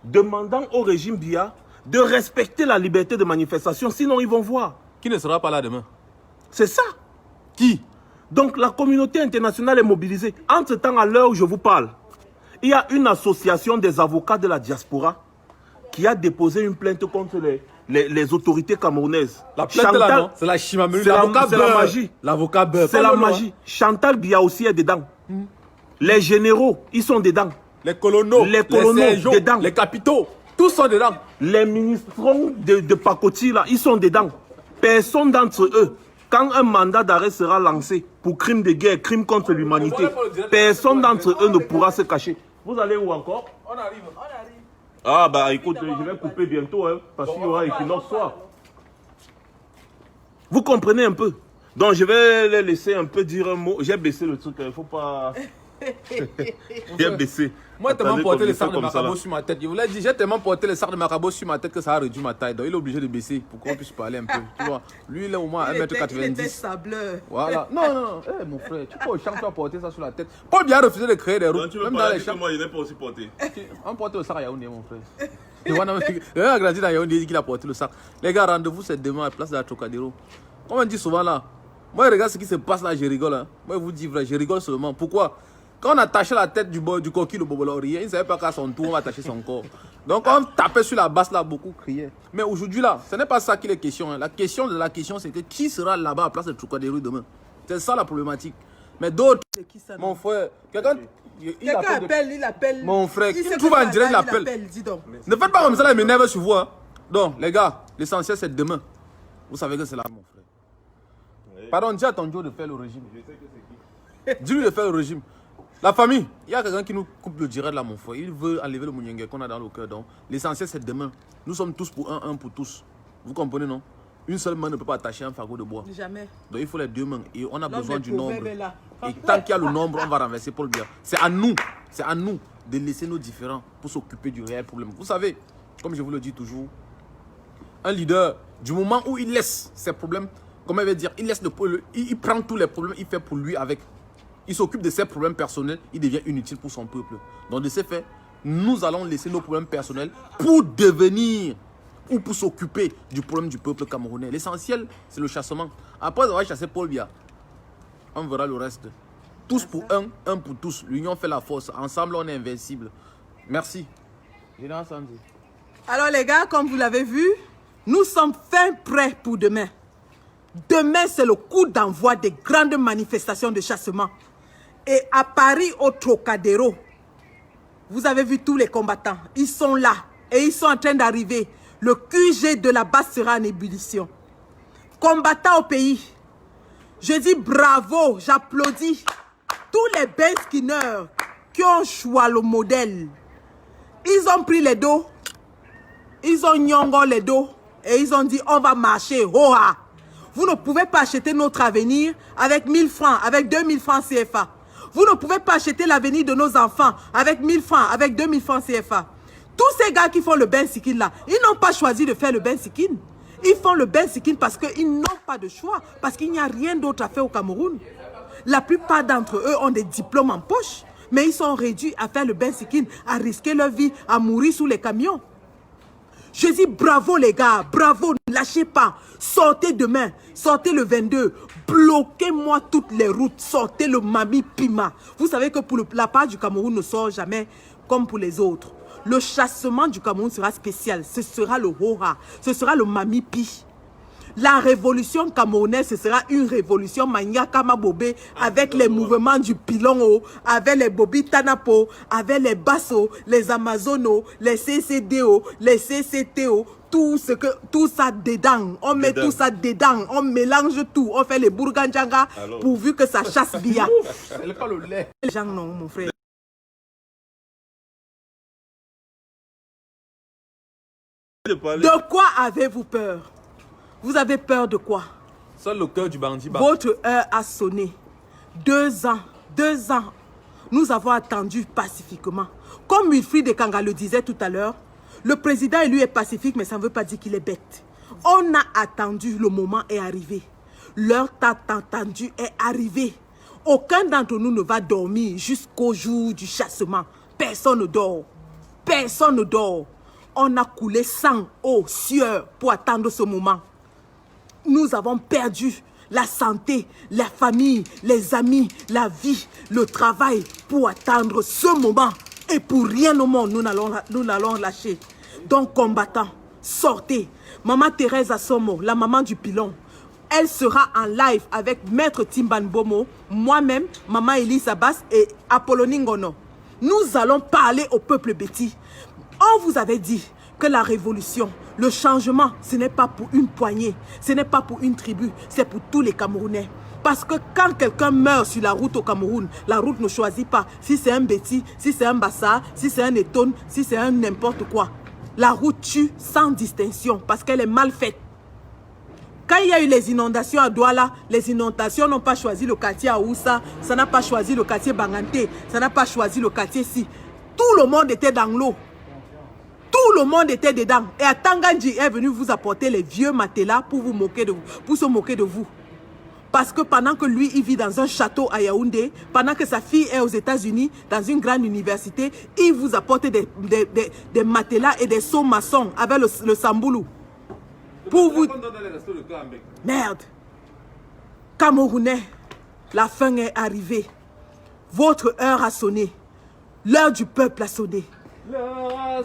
demandant au régime Biya de respecter la liberté de manifestation, sinon ils vont voir. Qui ne sera pas là demain? C'est ça. Qui? Donc la communauté internationale est mobilisée. Entre-temps, à l'heure où je vous parle, il y a une association des avocats de la diaspora qui a déposé une plainte contre les autorités camerounaises. La plainte là, non? C'est la chimamelu. C'est la magie. L'avocat beurre. C'est la magie. Chantal Biya aussi est dedans. Les généraux, ils sont dedans. Les colonels, les sergents, dedans. Les capitaux, tous sont dedans. Les ministrons de Pakoti, là, ils sont dedans. Personne d'entre eux, quand un mandat d'arrêt sera lancé pour crime de guerre, crime contre l'humanité, personne d'entre eux ne pourra se cacher. Vous allez où encore? On arrive. Ah bah écoute, je vais couper bientôt, hein, parce qu'il y aura équinoxe soir. Vous comprenez un peu? Donc je vais les laisser un peu dire un mot. J'ai baissé le truc, il ne faut pas... J'ai baissé. Moi, tellement porté le sac de Macabo sur ma tête. Je vous l'ai dit, j'ai tellement porté le sac de Macabo sur ma tête que ça a réduit ma taille. Donc, il est obligé de baisser pour qu'on puisse parler un peu. Tu vois, lui, il est au moins 1m90. Il était sableur. Voilà. Non. Hey, mon frère, tu peux au champ, tu vas porter ça sur la tête. Paul Biya a refusé de créer des routes. Même dans les champs. Moi, il n'est pas aussi porté. On porte le sac à Yaoundé, mon frère. Il a grandi dans Yaoundé, il dit qu'il a porté le sac. Les gars, rendez-vous c'est demain à la place de la Trocadéro. Comme on dit souvent là, moi, regarde ce qui se passe là, je rigole. Hein. Moi, je vous dis vrai, je rigole seulement. Pourquoi? Quand on attachait la tête du coquille, le bobolorien, il ne savait pas qu'à son tour, on va attacher son corps. Donc, quand on tapait sur la basse, là, beaucoup criaient. Mais aujourd'hui, là, ce n'est pas ça qui est question. Hein. La question, c'est que qui sera là-bas à la place de Trocadéro demain? C'est ça la problématique. Mais d'autres, mon frère, quelqu'un appelle. Mon frère, qui trouve en direct, il appelle. Ne faites pas comme ça, là, il m'énerve sur vous. Hein. Donc, les gars, l'essentiel, c'est demain. Vous savez que c'est là, mon frère. Oui. Pardon, dis à ton Joe de faire le régime. Je sais que c'est qui. Dis-lui de faire le régime. La famille, il y a quelqu'un qui nous coupe le direct là, mon frère. Il veut enlever le mouniengue qu'on a dans le cœur. Donc, l'essentiel, c'est demain. Nous sommes tous pour un pour tous. Vous comprenez, non? Une seule main ne peut pas attacher un fagot de bois. Jamais. Donc, il faut les deux mains. Et on a besoin du nombre. Et tant qu'il y a le nombre, on va renverser Paul Biya. C'est à nous de laisser nos différends pour s'occuper du réel problème. Vous savez, comme je vous le dis toujours, un leader, du moment où il laisse ses problèmes, comment il va dire, il prend tous les problèmes, il fait pour lui avec. Il s'occupe de ses problèmes personnels, il devient inutile pour son peuple. Donc de ce fait, nous allons laisser nos problèmes personnels pour devenir ou pour s'occuper du problème du peuple camerounais. L'essentiel, c'est le chassement. Après avoir chassé Paul Biya, on verra le reste. Tous pour un pour tous. L'union fait la force. Ensemble, on est invincible. Merci. Alors les gars, comme vous l'avez vu, nous sommes fin prêts pour demain. Demain, c'est le coup d'envoi des grandes manifestations de chassement. Et à Paris, au Trocadéro, vous avez vu tous les combattants. Ils sont là et ils sont en train d'arriver. Le QG de la base sera en ébullition. Combattants au pays, je dis bravo, j'applaudis tous les belles skinners qui ont choisi le modèle. Ils ont pris les dos, ils ont nyongo les dos et ils ont dit on va marcher. Hoa. Vous ne pouvez pas acheter notre avenir avec 1000 francs, avec 2000 francs CFA. Vous ne pouvez pas acheter l'avenir de nos enfants avec 1000 francs, avec 2000 francs CFA. Tous ces gars qui font le Ben Sikin là, ils n'ont pas choisi de faire le Ben Sikin. Ils font le Ben Sikin parce qu'ils n'ont pas de choix, parce qu'il n'y a rien d'autre à faire au Cameroun. La plupart d'entre eux ont des diplômes en poche, mais ils sont réduits à faire le Ben Sikin, à risquer leur vie, à mourir sous les camions. Je dis bravo les gars, bravo, ne lâchez pas. Sortez demain, sortez le 22, bloquez-moi toutes les routes, sortez le Mami Pima. Vous savez que pour la part du Cameroun ne sort jamais comme pour les autres. Le chassement du Cameroun sera spécial, ce sera le Hora, ce sera le Mami Pi. La révolution camerounaise, ce sera une révolution Maniakama Bobé avec les mouvements du Pilon, avec les Bobi Tanapo, avec les Basso, les Amazonos, les CCDO, les CCTO, tout ça dedans. On met tout ça dedans, on mélange tout, on fait les Bourgandjanga pourvu que ça chasse bien. C'est pas le lait. Les gens non, mon frère. De quoi avez-vous peur? Vous avez peur de quoi? Seul le cœur du bandit bat. Votre heure a sonné. 2 ans. 2 ans. Nous avons attendu pacifiquement. Comme Wilfried Kanga le disait tout à l'heure, le président lui est pacifique, mais ça ne veut pas dire qu'il est bête. On a attendu, le moment est arrivé. L'heure tant attendue est arrivée. Aucun d'entre nous ne va dormir jusqu'au jour du chassement. Personne ne dort. Personne ne dort. On a coulé sang, eau, sueur pour attendre ce moment. Nous avons perdu la santé, la famille, les amis, la vie, le travail pour attendre ce moment. Et pour rien au monde, nous n'allons lâcher. Donc, combattants, sortez. Maman Thérèse Assomo, la maman du pilon, elle sera en live avec Maître Timban Bomo, moi-même, Maman Elise Abbas et Apollonie Ngono. Nous allons parler au peuple bêti. On vous avait dit que la révolution, le changement, ce n'est pas pour une poignée, ce n'est pas pour une tribu, c'est pour tous les Camerounais. Parce que quand quelqu'un meurt sur la route au Cameroun, la route ne choisit pas si c'est un Béti, si c'est un Bassa, si c'est un Etone, si c'est un n'importe quoi. La route tue sans distinction parce qu'elle est mal faite. Quand il y a eu les inondations à Douala, les inondations n'ont pas choisi le quartier Aoussa, ça n'a pas choisi le quartier Bangante, ça n'a pas choisi le quartier Si. Tout le monde était dans l'eau. Tout le monde était dedans. Et Atangandji est venu vous apporter les vieux matelas pour vous moquer de vous, pour se moquer de vous. Parce que pendant que lui, il vit dans un château à Yaoundé, pendant que sa fille est aux États-Unis, dans une grande université, il vous apporte des matelas et des seaux maçons avec le samboulou. Pour vous... Merde. Camerounais, la fin est arrivée. Votre heure a sonné. L'heure du peuple a sonné.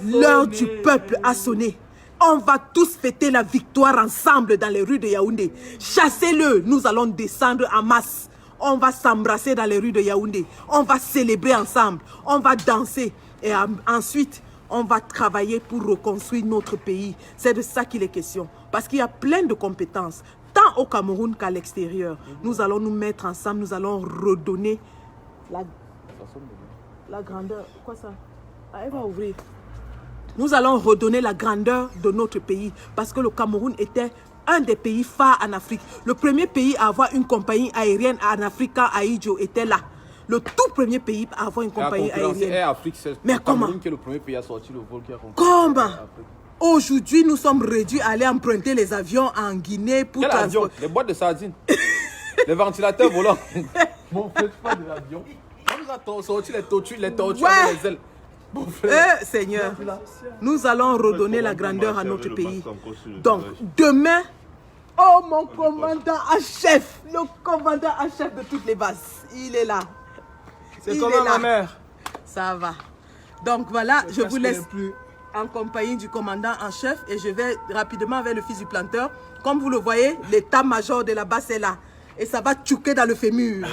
L'heure du peuple a sonné. On va tous fêter la victoire ensemble dans les rues de Yaoundé. Chassez-le, nous allons descendre en masse. On va s'embrasser dans les rues de Yaoundé. On va célébrer ensemble. On va danser. Et ensuite, on va travailler pour reconstruire notre pays. C'est de ça qu'il est question. Parce qu'il y a plein de compétences, tant au Cameroun qu'à l'extérieur. Nous allons nous mettre ensemble. Nous allons redonner la grandeur. Quoi ça? Elle va ouvrir. Nous allons redonner la grandeur de notre pays parce que le Cameroun était un des pays phares en Afrique. Le premier pays à avoir une compagnie aérienne en Afrique quand Aïdjo était là. Le tout premier pays à avoir une compagnie aérienne. Mais comment? Qui est le premier pays à sortir le vol qui a comment? Aujourd'hui, nous sommes réduits à aller emprunter les avions en Guinée pour quel avion? Les boîtes de sardines. Les ventilateurs volants. Bon, faites pas de l'avion. On nous a sorti les tortues, les ailes. Seigneur, nous allons redonner la grandeur à notre pays. Donc, demain, oh mon commandant en chef, le commandant en chef de toutes les bases, il est là. C'est comment ma mère? Ça va. Donc voilà, je vous laisse en compagnie du commandant en chef et je vais rapidement vers le fils du planteur. Comme vous le voyez, l'état-major de la base est là. Et ça va tchouquer dans le fémur.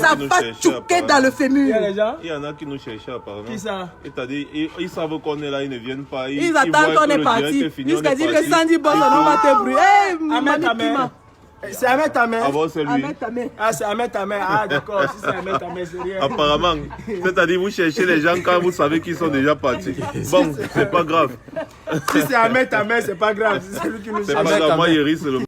Ça va tchouquer dans le fémur. Il y en a qui nous cherchent apparemment. Qui ça? C'est-à-dire, ils savent qu'on est là, ils ne viennent pas. Ils attendent qu'on est parti. Jusqu'à dire que Sandy Boss, on va te brûler. C'est Ahmed Tamer. Ah bon, c'est lui. Ah, c'est Ahmed Tamer. Ah, d'accord. Si c'est Ahmed Tamer, c'est rien. Apparemment. C'est-à-dire, vous cherchez les gens quand vous savez qu'ils sont déjà partis. Bon, c'est pas grave. Si c'est Ahmed Tamer, c'est pas grave. C'est lui qui nous cherche. C'est pas grave. Moi, Yeri, c'est le.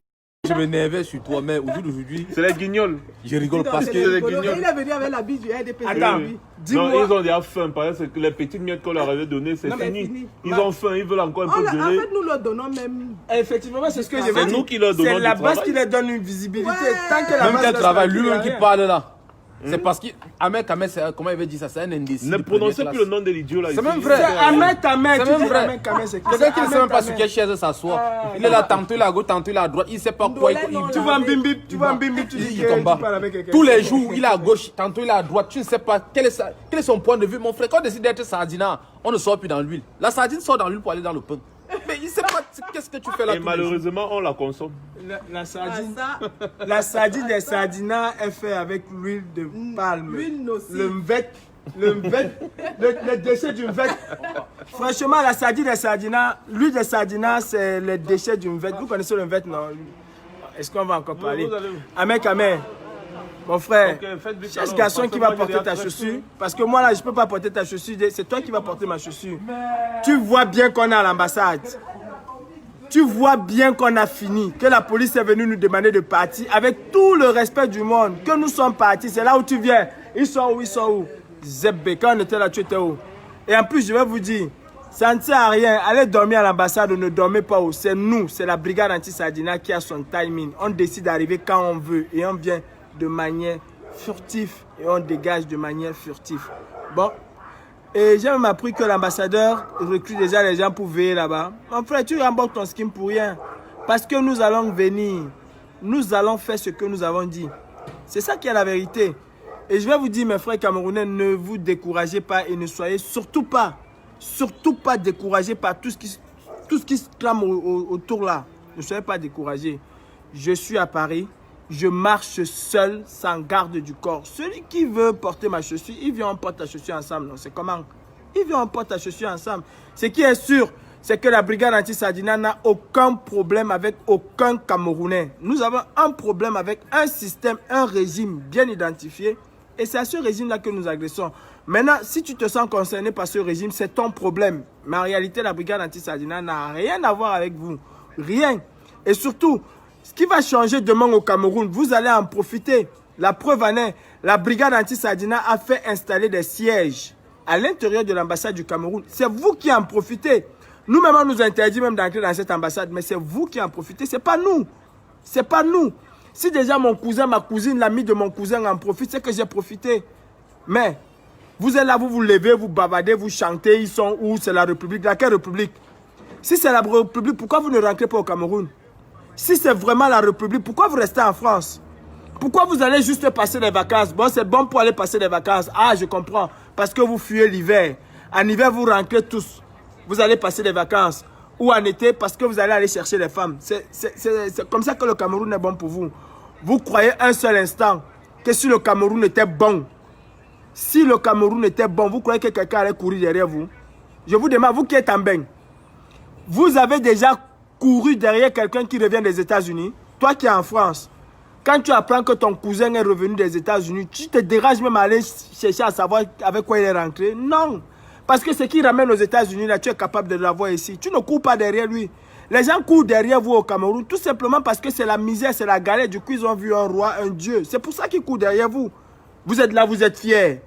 Je m'énervais sur toi, mais aujourd'hui, c'est les guignols. Je rigole parce que les guignols. Il est venu avec la bille du RDP. Attends, dis-moi. Non, ils ont déjà faim. Parce que les petites miettes qu'on leur avait données, c'est fini. Ils ont faim, ils veulent encore un peu donner. En fait, nous leur donnons même. Effectivement, c'est ce que je veux dire. C'est nous qui leur donnons. C'est la base qui leur donne une visibilité. Tant que la même base qu'elle travaille, lui-même qui parle là. C'est parce qu'Ahmed Tamer, comment il veut dire ça? C'est un indécis. Ne prononcez plus le nom de l'idiot là. C'est même vrai. Ahmed Tamer. C'est même vrai. Quelqu'un qui ne sait même pas sur quelle chaise s'assoit. Il est là, tantôt il est à gauche, tantôt il est à droite. Il ne sait pas quoi. Tu vas en bim-bim, tu dis que tu parles avec quelqu'un. Tous les jours, il est à gauche, tantôt il est à droite. Tu ne sais pas quel est son point de vue. Mon frère, quand on décide d'être sardinat, on ne sort plus dans l'huile. La sardine sort dans l'huile pour aller dans le pain. Mais il ne sait pas qu'est-ce que tu fais là. Et malheureusement, on la consomme. La sardine des sardinats est faite avec l'huile de palme. L'huile nocive. Le déchet d'une vête. Franchement, la sardine des sardinats, l'huile des sardinats, c'est le déchet d'une vête. Vous connaissez le vête, non? Est-ce qu'on va encore parler? Ahmed Tamer, mon frère, c'est ce garçon qui va porter ta chaussure. Parce que moi là, je ne peux pas porter ta chaussure. C'est toi qui vas porter ma chaussure. Tu vois bien qu'on est à l'ambassade. Tu vois bien qu'on a fini, que la police est venue nous demander de partir avec tout le respect du monde, que nous sommes partis. C'est là où tu viens. Ils sont où? Zebbe, quand on était là, tu étais où? Et en plus, je vais vous dire, ça ne sert à rien. Allez dormir à l'ambassade ou ne dormez pas où. C'est nous, c'est la brigade anti-sardina qui a son timing. On décide d'arriver quand on veut et on vient de manière furtive et on dégage de manière furtive. Bon. Et j'ai même appris que l'ambassadeur recrute déjà les gens pour veiller là-bas. Mon frère, tu rembourses ton skin pour rien. Parce que nous allons venir. Nous allons faire ce que nous avons dit. C'est ça qui est la vérité. Et je vais vous dire, mes frères camerounais, ne vous découragez pas et ne soyez surtout pas découragés par tout ce qui se clame autour là. Ne soyez pas découragés. Je suis à Paris. Je marche seul, sans garde du corps. Celui qui veut porter ma chaussure, il vient, on porte la chaussure ensemble. Non, c'est comment? Il vient, on porte la chaussure ensemble. Ce qui est sûr, c'est que la brigade anti-sardina n'a aucun problème avec aucun Camerounais. Nous avons un problème avec un système, un régime bien identifié. Et c'est à ce régime-là que nous agressons. Maintenant, si tu te sens concerné par ce régime, c'est ton problème. Mais en réalité, la brigade anti-sardina n'a rien à voir avec vous. Rien. Et surtout, ce qui va changer demain au Cameroun, vous allez en profiter. La preuve en est, la brigade anti-sardina a fait installer des sièges à l'intérieur de l'ambassade du Cameroun. C'est vous qui en profitez. Nous-mêmes, on nous interdit même d'entrer dans cette ambassade, mais c'est vous qui en profitez, c'est pas nous. C'est pas nous. Si déjà mon cousin, ma cousine, l'ami de mon cousin en profite, c'est que j'ai profité. Mais, vous êtes là, vous vous levez, vous bavardez, vous chantez, ils sont où? C'est la République. Laquelle République? Si c'est la République, pourquoi vous ne rentrez pas au Cameroun? Si c'est vraiment la République, pourquoi vous restez en France? Pourquoi vous allez juste passer les vacances? Bon, c'est bon pour aller passer les vacances. Ah, je comprends. Parce que vous fuyez l'hiver. En hiver, vous rentrez tous. Vous allez passer les vacances. Ou en été, parce que vous allez aller chercher les femmes. C'est comme ça que le Cameroun est bon pour vous. Vous croyez un seul instant que si le Cameroun était bon, vous croyez que quelqu'un allait courir derrière vous? Je vous demande, vous qui êtes en bain, vous avez déjà couru derrière quelqu'un qui revient des États-Unis, toi qui es en France, quand tu apprends que ton cousin est revenu des États-Unis, tu te déranges même à aller chercher à savoir avec quoi il est rentré? Non. Parce que ce qui ramène aux États-Unis, là, tu es capable de l'avoir ici. Tu ne cours pas derrière lui. Les gens courent derrière vous au Cameroun, tout simplement parce que c'est la misère, c'est la galère. Du coup, ils ont vu un roi, un dieu. C'est pour ça qu'ils courent derrière vous. Vous êtes là, vous êtes fiers.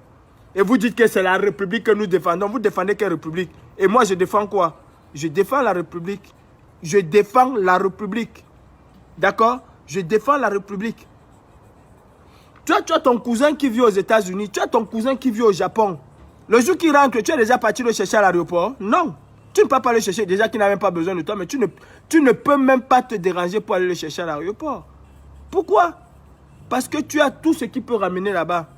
Et vous dites que c'est la République que nous défendons. Vous défendez quelle République? Et moi, je défends quoi? Je défends la République. Je défends la République. D'accord? Je défends la République. Tu as ton cousin qui vit aux États-Unis. Tu as ton cousin qui vit au Japon. Le jour qu'il rentre, tu es déjà parti le chercher à l'aéroport? Non. Tu ne peux pas le chercher, déjà qu'il n'a même pas besoin de toi, mais tu ne peux même pas te déranger pour aller le chercher à l'aéroport. Pourquoi? Parce que tu as tout ce qui peut ramener là-bas.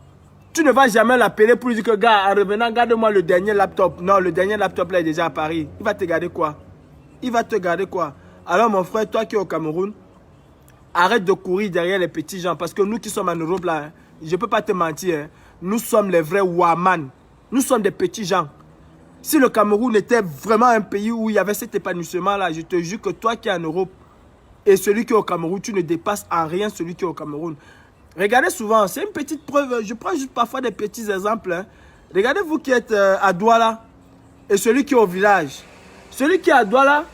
Tu ne vas jamais l'appeler pour lui dire que, gars, en revenant, garde-moi le dernier laptop. Non, le dernier laptop là est déjà à Paris. Il va te garder quoi? Il va te garder quoi? Alors mon frère, toi qui es au Cameroun, arrête de courir derrière les petits gens. Parce que nous qui sommes en Europe là, je ne peux pas te mentir, hein, nous sommes les vrais Waman. Nous sommes des petits gens. Si le Cameroun était vraiment un pays où il y avait cet épanouissement là, je te jure que toi qui es en Europe et celui qui est au Cameroun, tu ne dépasses en rien celui qui est au Cameroun. Regardez souvent, c'est une petite preuve, je prends juste parfois des petits exemples. Hein. Regardez vous qui êtes à Douala et celui qui est au village. Celui qui est à Douala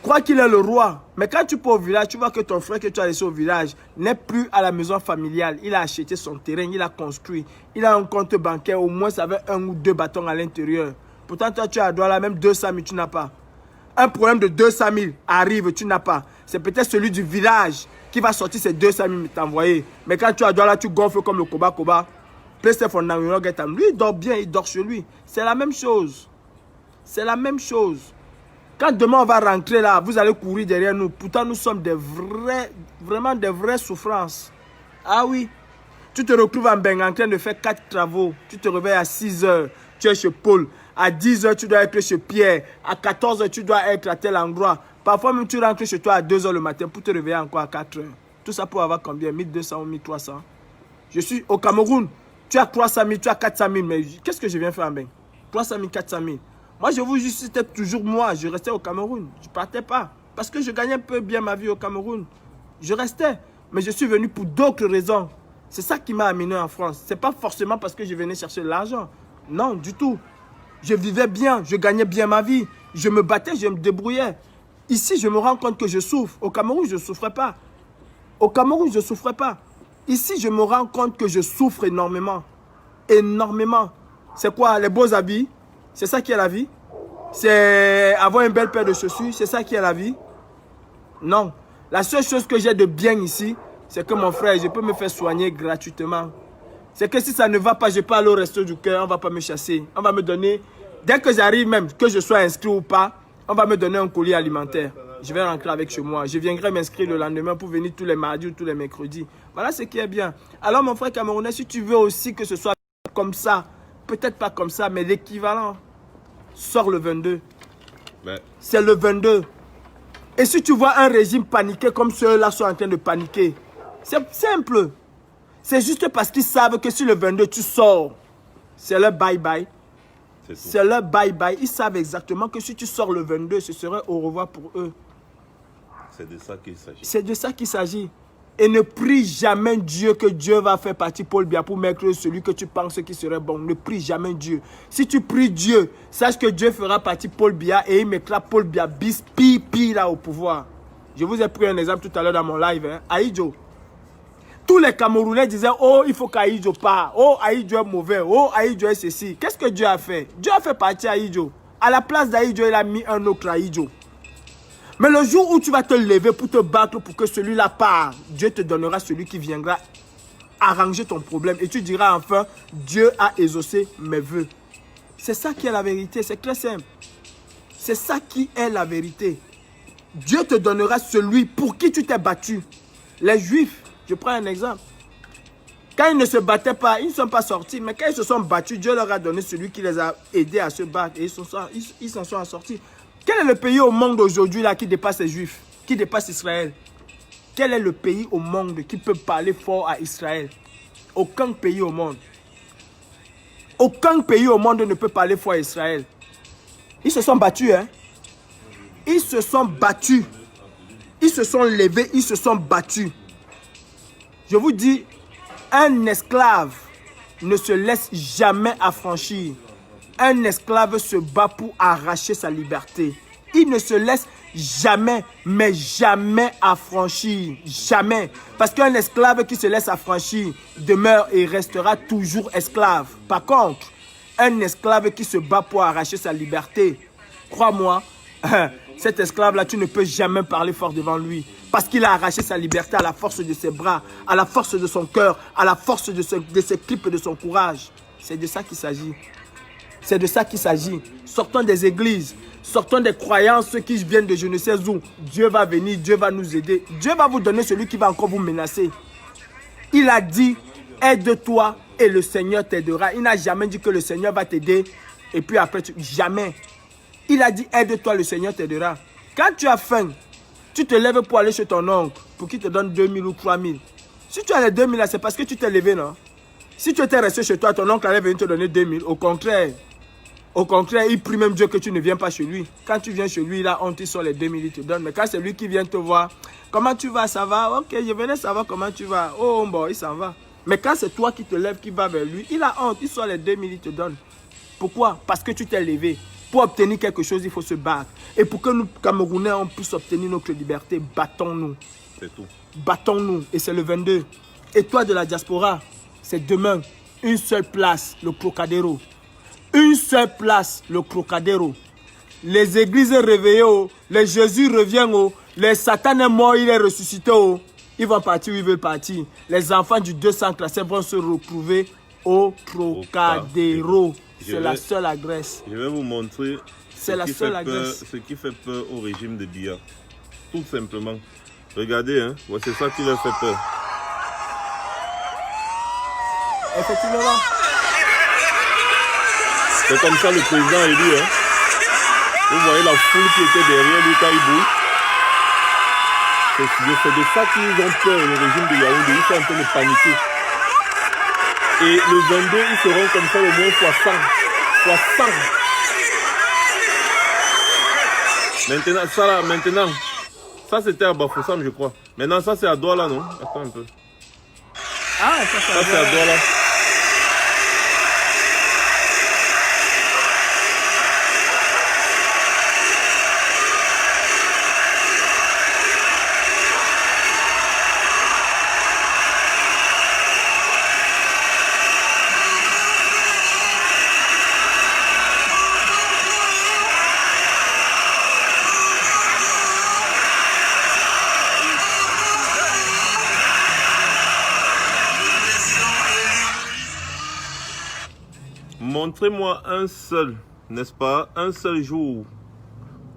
croit qu'il est le roi. Mais quand tu pars au village, tu vois que ton frère que tu as laissé au village n'est plus à la maison familiale. Il a acheté son terrain, il a construit. Il a un compte bancaire, au moins ça avait 1 ou 2 bâtons à l'intérieur. Pourtant, toi tu es à Douala, même 200 000, tu n'as pas. Un problème de 200 000 arrive, tu n'as pas. C'est peut-être celui du village qui va sortir ces 200 000 t'envoyer. Mais quand tu as Douala, tu gonfles comme le Koba. Lui, il dort bien, il dort chez lui. C'est la même chose. C'est la même chose. Quand demain on va rentrer là, vous allez courir derrière nous. Pourtant, nous sommes vraiment des vraies souffrances. Ah oui. Tu te retrouves en Bengue en train de faire 4 travaux. Tu te réveilles à 6 h, tu es chez Paul. À 10 h, tu dois être chez Pierre. À 14 h, tu dois être à tel endroit. Parfois même, tu rentres chez toi à 2 h le matin pour te réveiller encore à 4 h. Tout ça pour avoir combien? 1200 ou 1300. Je suis au Cameroun. Tu as 300 000, tu as 400 000. Mais qu'est-ce que je viens faire en Bengue? 300 000, 400 000. Moi, je vous dis, c'était toujours moi. Je restais au Cameroun. Je ne partais pas. Parce que je gagnais un peu bien ma vie au Cameroun. Je restais. Mais je suis venu pour d'autres raisons. C'est ça qui m'a amené en France. Ce n'est pas forcément parce que je venais chercher de l'argent. Non, du tout. Je vivais bien. Je gagnais bien ma vie. Je me battais, je me débrouillais. Ici, je me rends compte que je souffre. Au Cameroun, je ne souffrais pas. Au Cameroun, je ne souffrais pas. Ici, je me rends compte que je souffre énormément. Énormément. C'est quoi? Les beaux habits? C'est ça qui est la vie? C'est avoir une belle paire de chaussures? C'est ça qui est la vie? Non. La seule chose que j'ai de bien ici, c'est que mon frère, je peux me faire soigner gratuitement. C'est que si ça ne va pas, je peux aller au resto du cœur, on ne va pas me chasser. On va me donner, dès que j'arrive même, que je sois inscrit ou pas, on va me donner un colis alimentaire. Je vais rentrer avec chez moi. Je viendrai m'inscrire le lendemain pour venir tous les mardis ou tous les mercredis. Voilà ce qui est bien. Alors mon frère camerounais, si tu veux aussi que ce soit comme ça, peut-être pas comme ça, mais l'équivalent, sort le 22. C'est le 22. Et si tu vois un régime paniqué comme ceux-là sont en train de paniquer, c'est simple. C'est juste parce qu'ils savent que si le 22 tu sors, c'est leur bye-bye. C'est leur bye-bye. Ils savent exactement que si tu sors le 22, ce serait au revoir pour eux. C'est de ça qu'il s'agit. C'est de ça qu'il s'agit. Et ne prie jamais Dieu que Dieu va faire partie Paul Biya pour mettre celui que tu penses qui serait bon. Ne prie jamais Dieu. Si tu pries Dieu, sache que Dieu fera partie Paul Biya et il mettra Paul Biya bis pi là au pouvoir. Je vous ai pris un exemple tout à l'heure dans mon live. Hein. Aïdjo. Tous les Camerounais disaient, oh, il faut qu'Aïdjo part. Oh, Aïdjo est mauvais. Oh, Aïdjo est ceci. Qu'est-ce que Dieu a fait? Dieu a fait partie Aïdjo. À la place d'Aïdjo, il a mis un autre Aïdjo. Mais le jour où tu vas te lever pour te battre pour que celui-là part, Dieu te donnera celui qui viendra arranger ton problème. Et tu diras enfin, Dieu a exaucé mes vœux. C'est ça qui est la vérité, c'est très simple. C'est ça qui est la vérité. Dieu te donnera celui pour qui tu t'es battu. Les Juifs, je prends un exemple. Quand ils ne se battaient pas, ils ne sont pas sortis. Mais quand ils se sont battus, Dieu leur a donné celui qui les a aidés à se battre. Et ils s'en sont sortis. Quel est le pays au monde aujourd'hui là qui dépasse les Juifs, qui dépasse Israël? Quel est le pays au monde qui peut parler fort à Israël? Aucun pays au monde. Aucun pays au monde ne peut parler fort à Israël. Ils se sont battus, hein? Ils se sont battus. Ils se sont levés, ils se sont battus. Je vous dis, un esclave ne se laisse jamais affranchir. Un esclave se bat pour arracher sa liberté. Il ne se laisse jamais, mais jamais affranchir. Jamais. Parce qu'un esclave qui se laisse affranchir demeure et restera toujours esclave. Par contre, un esclave qui se bat pour arracher sa liberté, crois-moi, cet esclave-là, tu ne peux jamais parler fort devant lui. Parce qu'il a arraché sa liberté à la force de ses bras, à la force de son cœur, à la force de ses tripes et de son courage. C'est de ça qu'il s'agit. C'est de ça qu'il s'agit. Sortons des églises, sortons des croyances qui viennent de je ne sais où. Dieu va venir, Dieu va nous aider. Dieu va vous donner celui qui va encore vous menacer. Il a dit, aide-toi et le Seigneur t'aidera. Il n'a jamais dit que le Seigneur va t'aider et puis après, jamais. Il a dit, aide-toi, le Seigneur t'aidera. Quand tu as faim, tu te lèves pour aller chez ton oncle, pour qu'il te donne 2000 ou 3000. Si tu as les 2000 là, c'est parce que tu t'es levé, non? Si tu étais resté chez toi, ton oncle allait venir te donner 2000. Au contraire, il prie même Dieu que tu ne viens pas chez lui. Quand tu viens chez lui, il a honte, il sort les 2000, il te donne. Mais quand c'est lui qui vient te voir, comment tu vas, ça va? Ok, je venais savoir comment tu vas. Oh, bon, il s'en va. Mais quand c'est toi qui te lèves, qui va vers lui, il a honte, il sort les 2000, il te donne. Pourquoi? Parce que tu t'es levé. Pour obtenir quelque chose, il faut se battre. Et pour que nous, Camerounais, on puisse obtenir notre liberté, battons-nous. C'est tout. Battons-nous. Et c'est le 22. Et toi de la diaspora, c'est demain. Une seule place, le Crocadero. Une seule place, le Crocadero. Les églises réveillées, oh. Les Jésus revient, oh. Les Satan est mort, il est ressuscité, oh. Ils vont partir où ils veulent partir. Les enfants du 200 classés vont se retrouver au Crocadero. C'est la seule adresse. Je vais vous montrer C'est la seule adresse. ce qui fait peur au régime de Biya. Tout simplement. Regardez, hein, c'est ça qui leur fait peur. Effectivement. C'est comme ça le président élu. Hein. Vous voyez la foule qui était derrière lui quand il bouge. C'est de ça qu'ils ont peur, le régime de Yaoundé. Ils sont en train de paniquer. Et le 22, ils seront comme ça au moins fois 100. Fois 100. Maintenant, ça là, ça c'était à Bafoussam, je crois. Maintenant, ça c'est à Douala, non? Attends un peu. Ah, ça c'est à Douala. Montrez-moi un seul, n'est-ce pas, un seul jour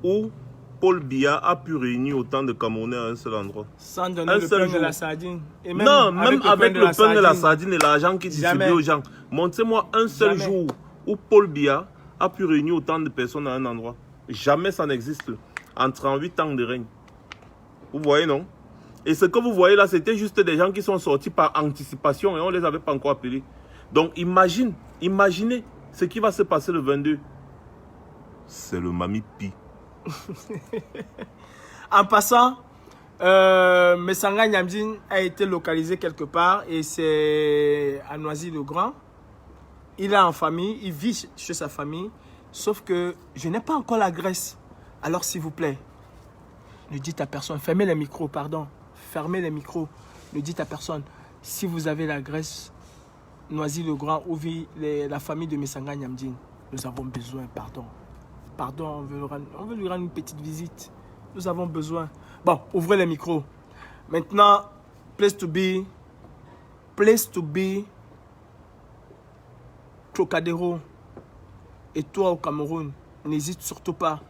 où Paul Biya a pu réunir autant de Camerounais à un seul endroit. Sans donner le pain de la sardine. Et même non, même avec le pain de la sardine et l'argent qu'il distribue Jamais. aux gens. Montrez-moi un seul jour où Paul Biya a pu réunir autant de personnes à un endroit. Jamais ça n'existe. En 38 ans de règne. Vous voyez, non? Et ce que vous voyez là, c'était juste des gens qui sont sortis par anticipation et on ne les avait pas encore appelés. Donc imaginez ce qui va se passer le 22. C'est le Mami Pi. En passant, Messanga Nyamdine a été localisé quelque part et c'est à Noisy-le-Grand. Il est en famille, il vit chez sa famille, sauf que je n'ai pas encore l'adresse. Alors s'il vous plaît, ne dites à personne, fermez les micros, pardon, fermez les micros, ne dites à personne, si vous avez l'adresse Noisy-le-Grand où vit la famille de Messanga Nyamdine, nous avons besoin, pardon, on veut lui rendre une petite visite. Nous avons besoin. Bon, ouvrez les micros. Maintenant, place to be, Crocadero. Et toi au Cameroun, n'hésite surtout pas.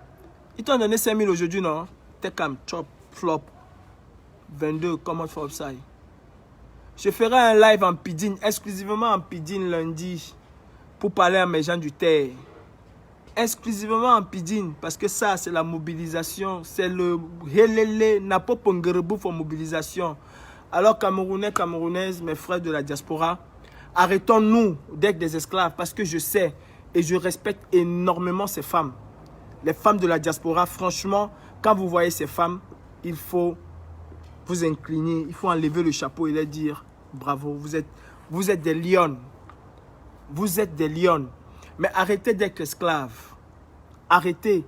Ils t'ont donné 5000 aujourd'hui, non? T'es comme chop, flop. 22, comment for upside. Je ferai un live en Pidine, exclusivement en Pidine lundi, pour parler à mes gens du terre. Exclusivement en Pidine, parce que ça, c'est la mobilisation. C'est le helele, napo pongerebu pour mobilisation. Alors, Camerounais, Camerounaises, mes frères de la diaspora, arrêtons-nous d'être des esclaves, parce que je sais et je respecte énormément ces femmes. Les femmes de la diaspora, franchement, quand vous voyez ces femmes, il faut vous incliner, il faut enlever le chapeau et leur dire bravo, vous êtes des lions. Vous êtes des lions. Mais arrêtez d'être esclaves. Arrêtez.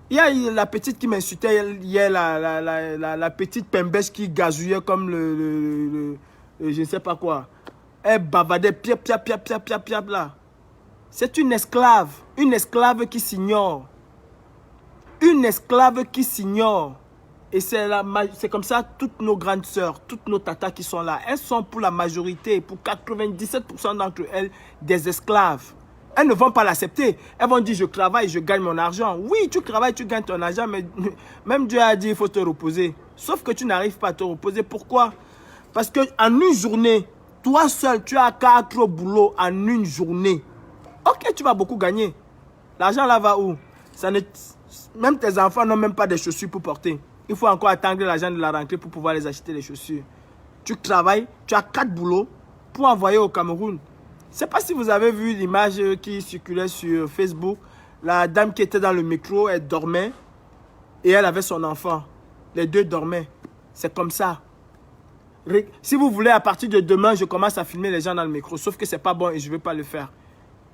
Il y a la petite qui m'insultait hier, la petite pembèche qui gazouillait comme le je ne sais pas quoi. Elle bavardait, piap, là. C'est une esclave qui s'ignore. Une esclave qui s'ignore. Et c'est comme ça, toutes nos grandes sœurs, toutes nos tatas qui sont là, elles sont pour la majorité, pour 97% d'entre elles, des esclaves. Elles ne vont pas l'accepter. Elles vont dire, je travaille, je gagne mon argent. Oui, tu travailles, tu gagnes ton argent, mais même Dieu a dit, il faut te reposer. Sauf que tu n'arrives pas à te reposer. Pourquoi? Parce qu'en une journée, toi seul, tu as 4 boulots en une journée. Ok, tu vas beaucoup gagner. L'argent là va où? Même tes enfants n'ont même pas de chaussures pour porter. Il faut encore attendre l'argent de la rentrée pour pouvoir les acheter les chaussures. Tu travailles, tu as 4 boulots pour envoyer au Cameroun. Je ne sais pas si vous avez vu l'image qui circulait sur Facebook. La dame qui était dans le métro, elle dormait et elle avait son enfant. Les deux dormaient. C'est comme ça. Si vous voulez, à partir de demain, je commence à filmer les gens dans le métro. Sauf que ce n'est pas bon et je ne vais pas le faire.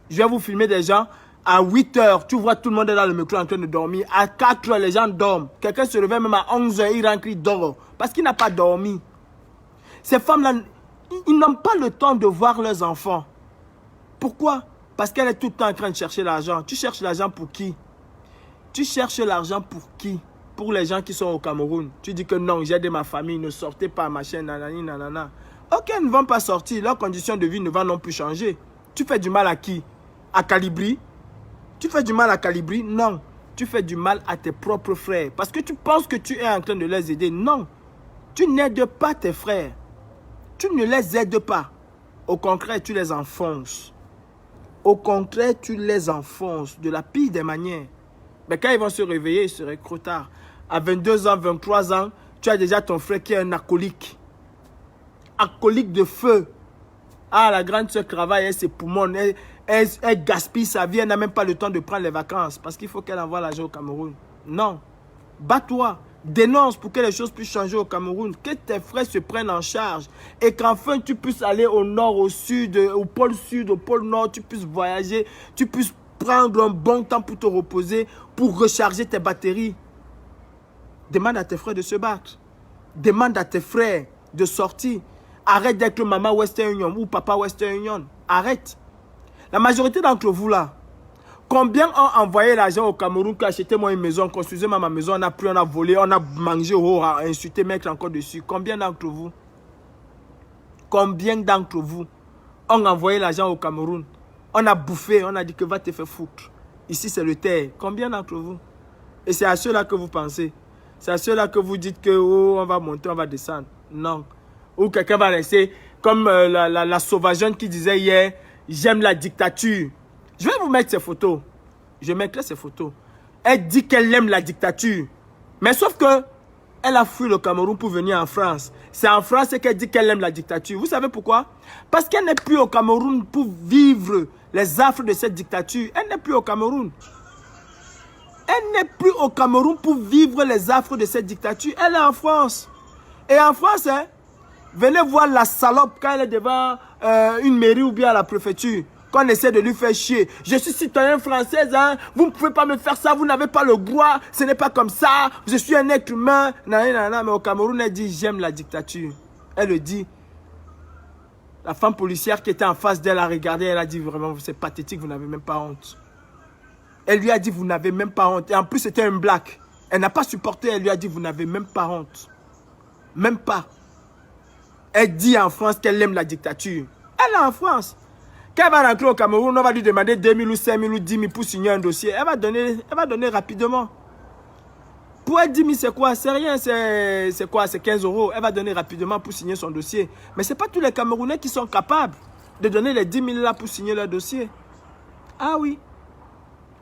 Je vais vous filmer des gens. À 8 h, tu vois tout le monde est dans le métro en train de dormir. À 4 h, les gens dorment. Quelqu'un se réveille même à 11 h, il rentre, il dort. Parce qu'il n'a pas dormi. Ces femmes-là, ils n'ont pas le temps de voir leurs enfants. Pourquoi? Parce qu'elle est tout le temps en train de chercher l'argent. Tu cherches l'argent pour qui? Tu cherches l'argent pour qui? Pour les gens qui sont au Cameroun. Tu dis que non, j'ai aidé ma famille, ne sortez pas, machin, nanani, nanana. Ok, ils ne vont pas sortir. Leurs conditions de vie ne vont non plus changer. Tu fais du mal à qui? À Calibri? Tu fais du mal à Calibri? Non. Tu fais du mal à tes propres frères. Parce que tu penses que tu es en train de les aider. Non. Tu n'aides pas tes frères. Tu ne les aides pas. Au contraire, tu les enfonces. Au contraire, tu les enfonces de la pire des manières. Mais quand ils vont se réveiller, il serait trop tard. À 22 ans, 23 ans, tu as déjà ton frère qui est un alcoolique. Alcoolique de feu. Ah, la grande soeur travaille, elle ses poumons, elle gaspille sa vie, elle n'a même pas le temps de prendre les vacances parce qu'il faut qu'elle envoie l'argent au Cameroun. Non. Bats-toi. Dénonce pour que les choses puissent changer au Cameroun. Que tes frères se prennent en charge. Et qu'enfin tu puisses aller au nord, au sud, au pôle sud, au pôle nord. Tu puisses voyager. Tu puisses prendre un bon temps pour te reposer. Pour recharger tes batteries. Demande à tes frères de se battre. Demande à tes frères de sortir. Arrête d'être maman Western Union ou papa Western Union. Arrête. La majorité d'entre vous là, combien ont envoyé l'argent au Cameroun qui a acheté moi une maison, construisez-moi ma maison, on a pris, on a volé, on a mangé, on a insulté, mec encore dessus. Combien d'entre vous? Combien d'entre vous ont envoyé l'argent au Cameroun? On a bouffé, on a dit que va te faire foutre. Ici c'est le terre. Combien d'entre vous? Et c'est à ceux-là que vous pensez. C'est à ceux-là que vous dites que oh, on va monter, on va descendre. Non. Ou quelqu'un va rester comme la sauvageonne qui disait hier, j'aime la dictature. Je vais vous mettre ces photos. Je mettrai ces photos. Elle dit qu'elle aime la dictature. Mais sauf que elle a fui le Cameroun pour venir en France. C'est en France qu'elle dit qu'elle aime la dictature. Vous savez pourquoi? Parce qu'elle n'est plus au Cameroun pour vivre les affres de cette dictature. Elle n'est plus au Cameroun. Elle n'est plus au Cameroun pour vivre les affres de cette dictature. Elle est en France. Et en France, hein, venez voir la salope quand elle est devant une mairie ou bien à la préfecture. Qu'on essaie de lui faire chier. Je suis citoyen français, hein. Vous ne pouvez pas me faire ça, vous n'avez pas le droit. Ce n'est pas comme ça. Je suis un être humain. Mais au Cameroun, elle dit j'aime la dictature. Elle le dit. La femme policière qui était en face d'elle a regardé, elle a dit vraiment c'est pathétique, vous n'avez même pas honte. Elle lui a dit vous n'avez même pas honte. Et en plus c'était un black. Elle n'a pas supporté, elle lui a dit vous n'avez même pas honte. Même pas. Elle dit en France qu'elle aime la dictature. Elle est en France. Quand elle va rentrer au Cameroun, on va lui demander 2 000 ou 5 000 ou 10 000 pour signer un dossier. Elle va donner rapidement. Pour elle, 10 000, c'est quoi? C'est rien, c'est quoi? C'est 15 €. Elle va donner rapidement pour signer son dossier. Mais ce n'est pas tous les Camerounais qui sont capables de donner les 10 000 là pour signer leur dossier. Ah oui.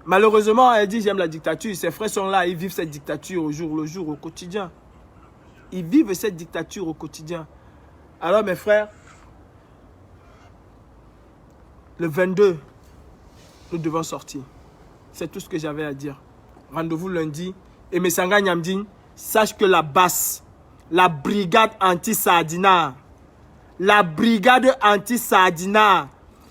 Malheureusement, elle dit j'aime la dictature. Ses frères sont là, ils vivent cette dictature au jour le jour, au quotidien. Ils vivent cette dictature au quotidien. Alors mes frères, le 22, nous devons sortir. C'est tout ce que j'avais à dire. Rendez-vous lundi. Et Messanga Nyamdine, sache que la BAS, la brigade anti-Sardina,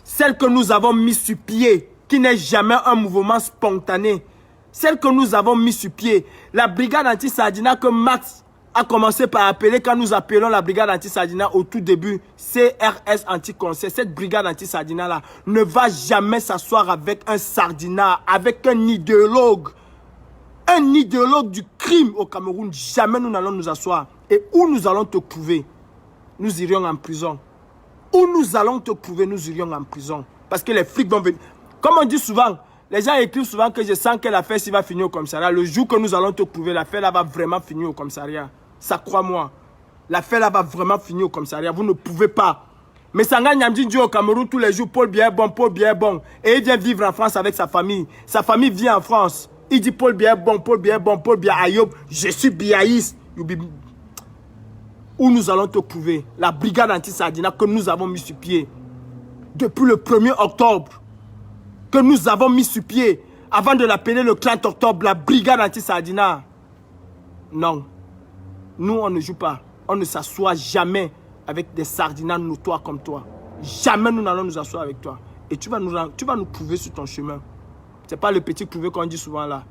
celle que nous avons mis sur pied, qui n'est jamais un mouvement spontané, celle que nous avons mis sur pied, la brigade anti-Sardina que Max a commencé par appeler quand nous appelons la brigade anti-Sardina au tout début, CRS anti-conseil. Cette brigade anti-Sardina là ne va jamais s'asseoir avec un Sardina, avec un idéologue du crime au Cameroun. Jamais nous n'allons nous asseoir. Et où nous allons te trouver, nous irions en prison. Où nous allons te trouver, nous irions en prison. Parce que les flics vont venir. Comme on dit souvent, les gens écrivent souvent que je sens que l'affaire va finir au commissariat. Le jour que nous allons te prouver, l'affaire là va vraiment finir au commissariat. Ça, crois-moi. L'affaire là va vraiment finir au commissariat. Vous ne pouvez pas. Mais Sanga Nyamdi dit au Cameroun tous les jours, Paul Biya est bon, Paul Biya est bon. Et il vient vivre en France avec sa famille. Sa famille vient en France. Il dit Paul Biya est bon, Paul Biya est bon, Paul Biya Ayoub. Je suis biaïste. Où nous allons te prouver la brigade anti-Sardina que nous avons mis sur pied depuis le 1er octobre. Que nous avons mis sur pied avant de l'appeler le 30 octobre, la brigade anti-Sardina. Non. Nous, on ne joue pas. On ne s'assoit jamais avec des sardinas notoires comme toi. Jamais nous n'allons nous asseoir avec toi. Et tu vas nous prouver sur ton chemin. Ce n'est pas le petit prouver qu'on dit souvent là.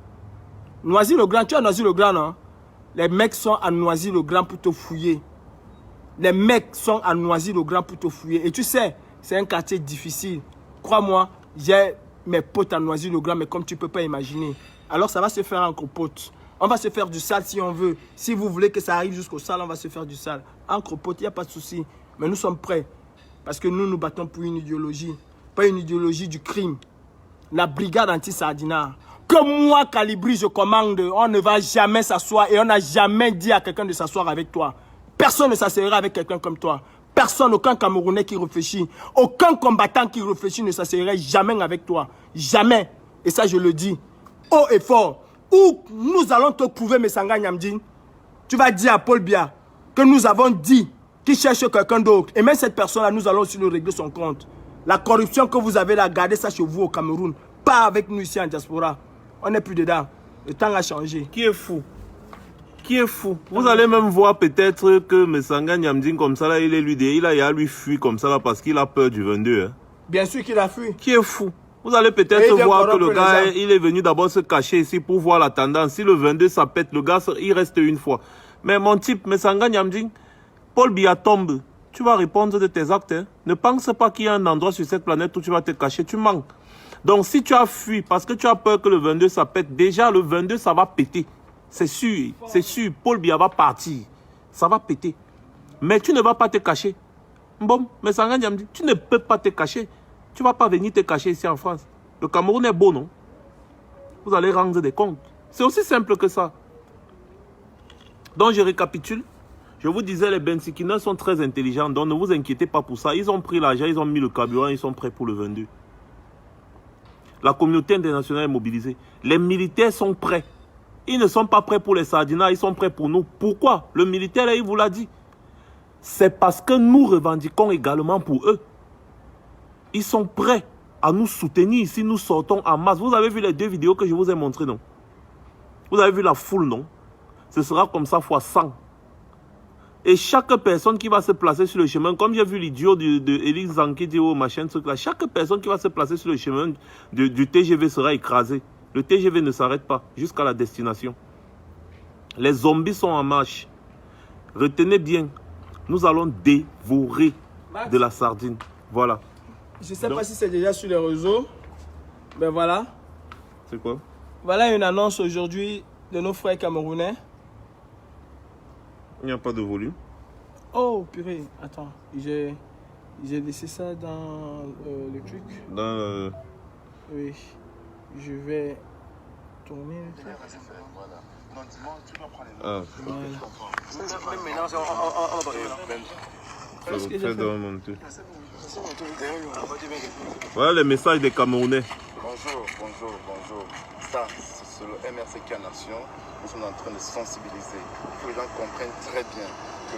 Noisy-le-Grand, tu as Noisy-le-Grand, non? Les mecs sont à Noisy-le-Grand pour te fouiller. Les mecs sont à Noisy-le-Grand pour te fouiller. Et tu sais, c'est un quartier difficile. Crois-moi, j'ai mes potes à Noisy-le-Grand, mais comme tu ne peux pas imaginer. Alors ça va se faire entre potes. On va se faire du sale si on veut. Si vous voulez que ça arrive jusqu'au sale, on va se faire du sale. Entre potes, il n'y a pas de souci. Mais nous sommes prêts. Parce que nous nous battons pour une idéologie. Pas une idéologie du crime. La brigade anti-Sardina. Que moi, Calibri, je commande. On ne va jamais s'asseoir. Et on n'a jamais dit à quelqu'un de s'asseoir avec toi. Personne ne s'asseyera avec quelqu'un comme toi. Personne, aucun Camerounais qui réfléchit. Aucun combattant qui réfléchit ne s'asseyerait jamais avec toi. Jamais. Et ça, je le dis. Haut et fort. Où nous allons te prouver, Messanga Nyamdi, tu vas dire à Paul Biya que nous avons dit qu'il cherche quelqu'un d'autre. Et même cette personne-là, nous allons aussi lui régler son compte. La corruption que vous avez là, gardez ça chez vous au Cameroun. Pas avec nous ici en diaspora. On n'est plus dedans. Le temps a changé. Qui est fou? Qui est fou? Vous allez même voir peut-être que Messanga Nyamdi comme ça là, il a lui fui comme ça là parce qu'il a peur du 22. Hein. Bien sûr qu'il a fui. Qui est fou? Vous allez peut-être voir que le gars, il est venu d'abord se cacher ici pour voir la tendance. Si le 22 ça pète, le gars, il reste une fois. Mais mon type, Messanga Nyamdi, Paul Biya tombe. Tu vas répondre de tes actes. Hein. Ne pense pas qu'il y a un endroit sur cette planète où tu vas te cacher. Tu manques. Donc si tu as fui parce que tu as peur que le 22 ça pète, déjà le 22 ça va péter. C'est sûr, c'est sûr. Paul Biya va partir. Ça va péter. Mais tu ne vas pas te cacher. Bon, Messanga Nyamdi, tu ne peux pas te cacher. Tu ne vas pas venir te cacher ici en France. Le Cameroun est beau, non? Vous allez rendre des comptes. C'est aussi simple que ça. Donc, je récapitule. Je vous disais, les Bensikina sont très intelligents. Donc, ne vous inquiétez pas pour ça. Ils ont pris l'argent, ils ont mis le carburant, ils sont prêts pour le 22. La communauté internationale est mobilisée. Les militaires sont prêts. Ils ne sont pas prêts pour les Sardinas, ils sont prêts pour nous. Pourquoi? Le militaire, là, il vous l'a dit. C'est parce que nous revendiquons également pour eux. Ils sont prêts à nous soutenir si nous sortons en masse. Vous avez vu les 2 vidéos que je vous ai montrées, non? Vous avez vu la foule, non? Ce sera comme ça fois 100. Et chaque personne qui va se placer sur le chemin, comme j'ai vu l'idiot de Élise Zanki dire au machin, truc là, chaque personne qui va se placer sur le chemin du TGV sera écrasée. Le TGV ne s'arrête pas jusqu'à la destination. Les zombies sont en marche. Retenez bien, nous allons dévorer de la sardine. Voilà. Je ne sais pas si c'est déjà sur les réseaux. Ben voilà. C'est quoi? Voilà une annonce aujourd'hui de nos frères camerounais. Il n'y a pas de volume. Oh purée, attends. J'ai laissé ça dans le truc. Dans le... Oui. Je vais tourner le truc. Ah, voilà les messages des Camerounais. Bonjour. Ça, c'est le MRCK Nation. Nous sommes en train de sensibiliser. Il faut que les gens comprennent très bien que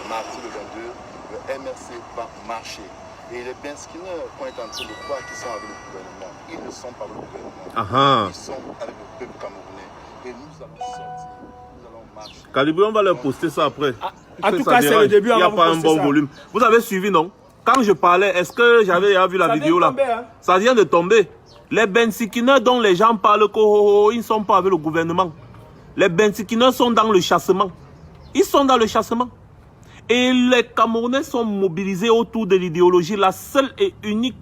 mardi le 22, le MRC va marcher. Et les Benskiner qu'on est en train de croire qu'ils sont avec le gouvernement. Ils ne sont pas avec le gouvernement. Ils sont avec le peuple camerounais. Et nous allons sortir. Nous allons marcher. Calibri, on va leur poster ça après. En tout cas, c'est le début. Il n'y a pas un bon volume. Vous avez suivi, non? Quand je parlais, est-ce que j'avais vu la vidéo là? Ça vient de tomber. Les Bensikina dont les gens parlent, ils ne sont pas avec le gouvernement. Les Bensikina sont dans le chassement. Ils sont dans le chassement. Et les Camerounais sont mobilisés autour de l'idéologie. La seule et unique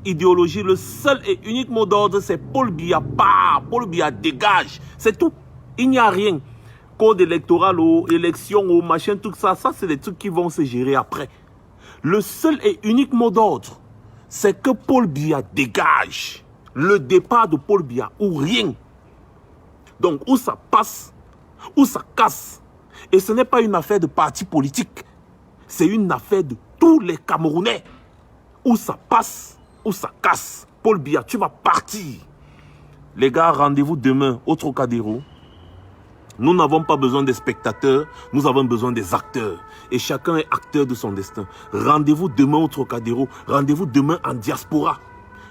idéologie, le seul et unique mot d'ordre, c'est Paul Biya part, Paul Biya dégage. C'est tout. Il n'y a rien. Code électoral, élection, machin, tout ça, ça c'est des trucs qui vont se gérer après. Le seul et unique mot d'ordre, c'est que Paul Biya dégage. Le départ de Paul Biya ou rien. Donc, où ça passe, où ça casse. Et ce n'est pas une affaire de parti politique. C'est une affaire de tous les Camerounais. Où ça passe, où ça casse. Paul Biya, tu vas partir. Les gars, rendez-vous demain au Trocadéro. Nous n'avons pas besoin des spectateurs, nous avons besoin des acteurs. Et chacun est acteur de son destin. Rendez-vous demain au Trocadéro. Rendez-vous demain en diaspora.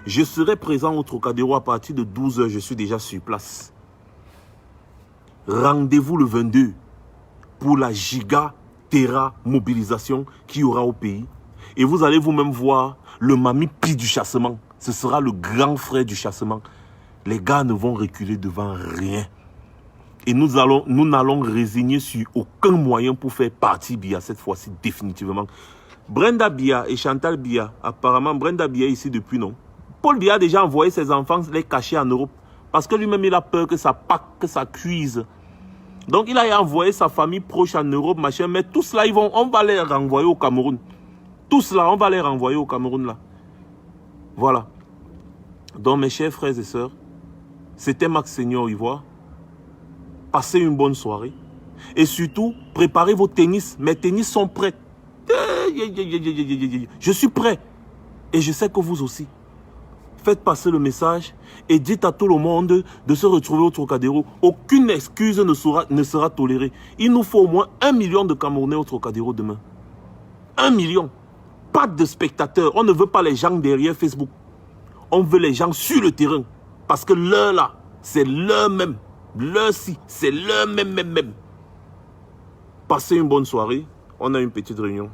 Je serai présent au Trocadéro à partir de 12 h. Je suis déjà sur place. Rendez-vous le 22 pour la giga-terra mobilisation qu'il y aura au pays. Et vous allez vous-même voir le Mami Pi du chassement. Ce sera le grand frère du chassement. Les gars ne vont reculer devant rien. Et nous n'allons résigner sur aucun moyen pour faire partie Biya cette fois-ci définitivement. Brenda Biya et Chantal Biya, apparemment Brenda Biya est ici depuis non. Paul Biya a déjà envoyé ses enfants les cacher en Europe. Parce que lui-même il a peur que ça pack, que ça cuise. Donc il a envoyé sa famille proche en Europe, machin. Mais tous là, on va les renvoyer au Cameroun. Tous là, on va les renvoyer au Cameroun là. Voilà. Donc mes chers frères et sœurs, c'était Max Seigneur Ivoire. Passez une bonne soirée. Et surtout, préparez vos tennis. Mes tennis sont prêts. Je suis prêt. Et je sais que vous aussi. Faites passer le message et dites à tout le monde de se retrouver au Trocadéro. Aucune excuse ne sera tolérée. Il nous faut au moins 1 million de Camerounais au Trocadéro demain. 1 million. Pas de spectateurs. On ne veut pas les gens derrière Facebook. On veut les gens sur le terrain. Parce que l'heure là, c'est l'heure même. L'heure-ci, c'est l'heure même. Passez une bonne soirée. On a une petite réunion.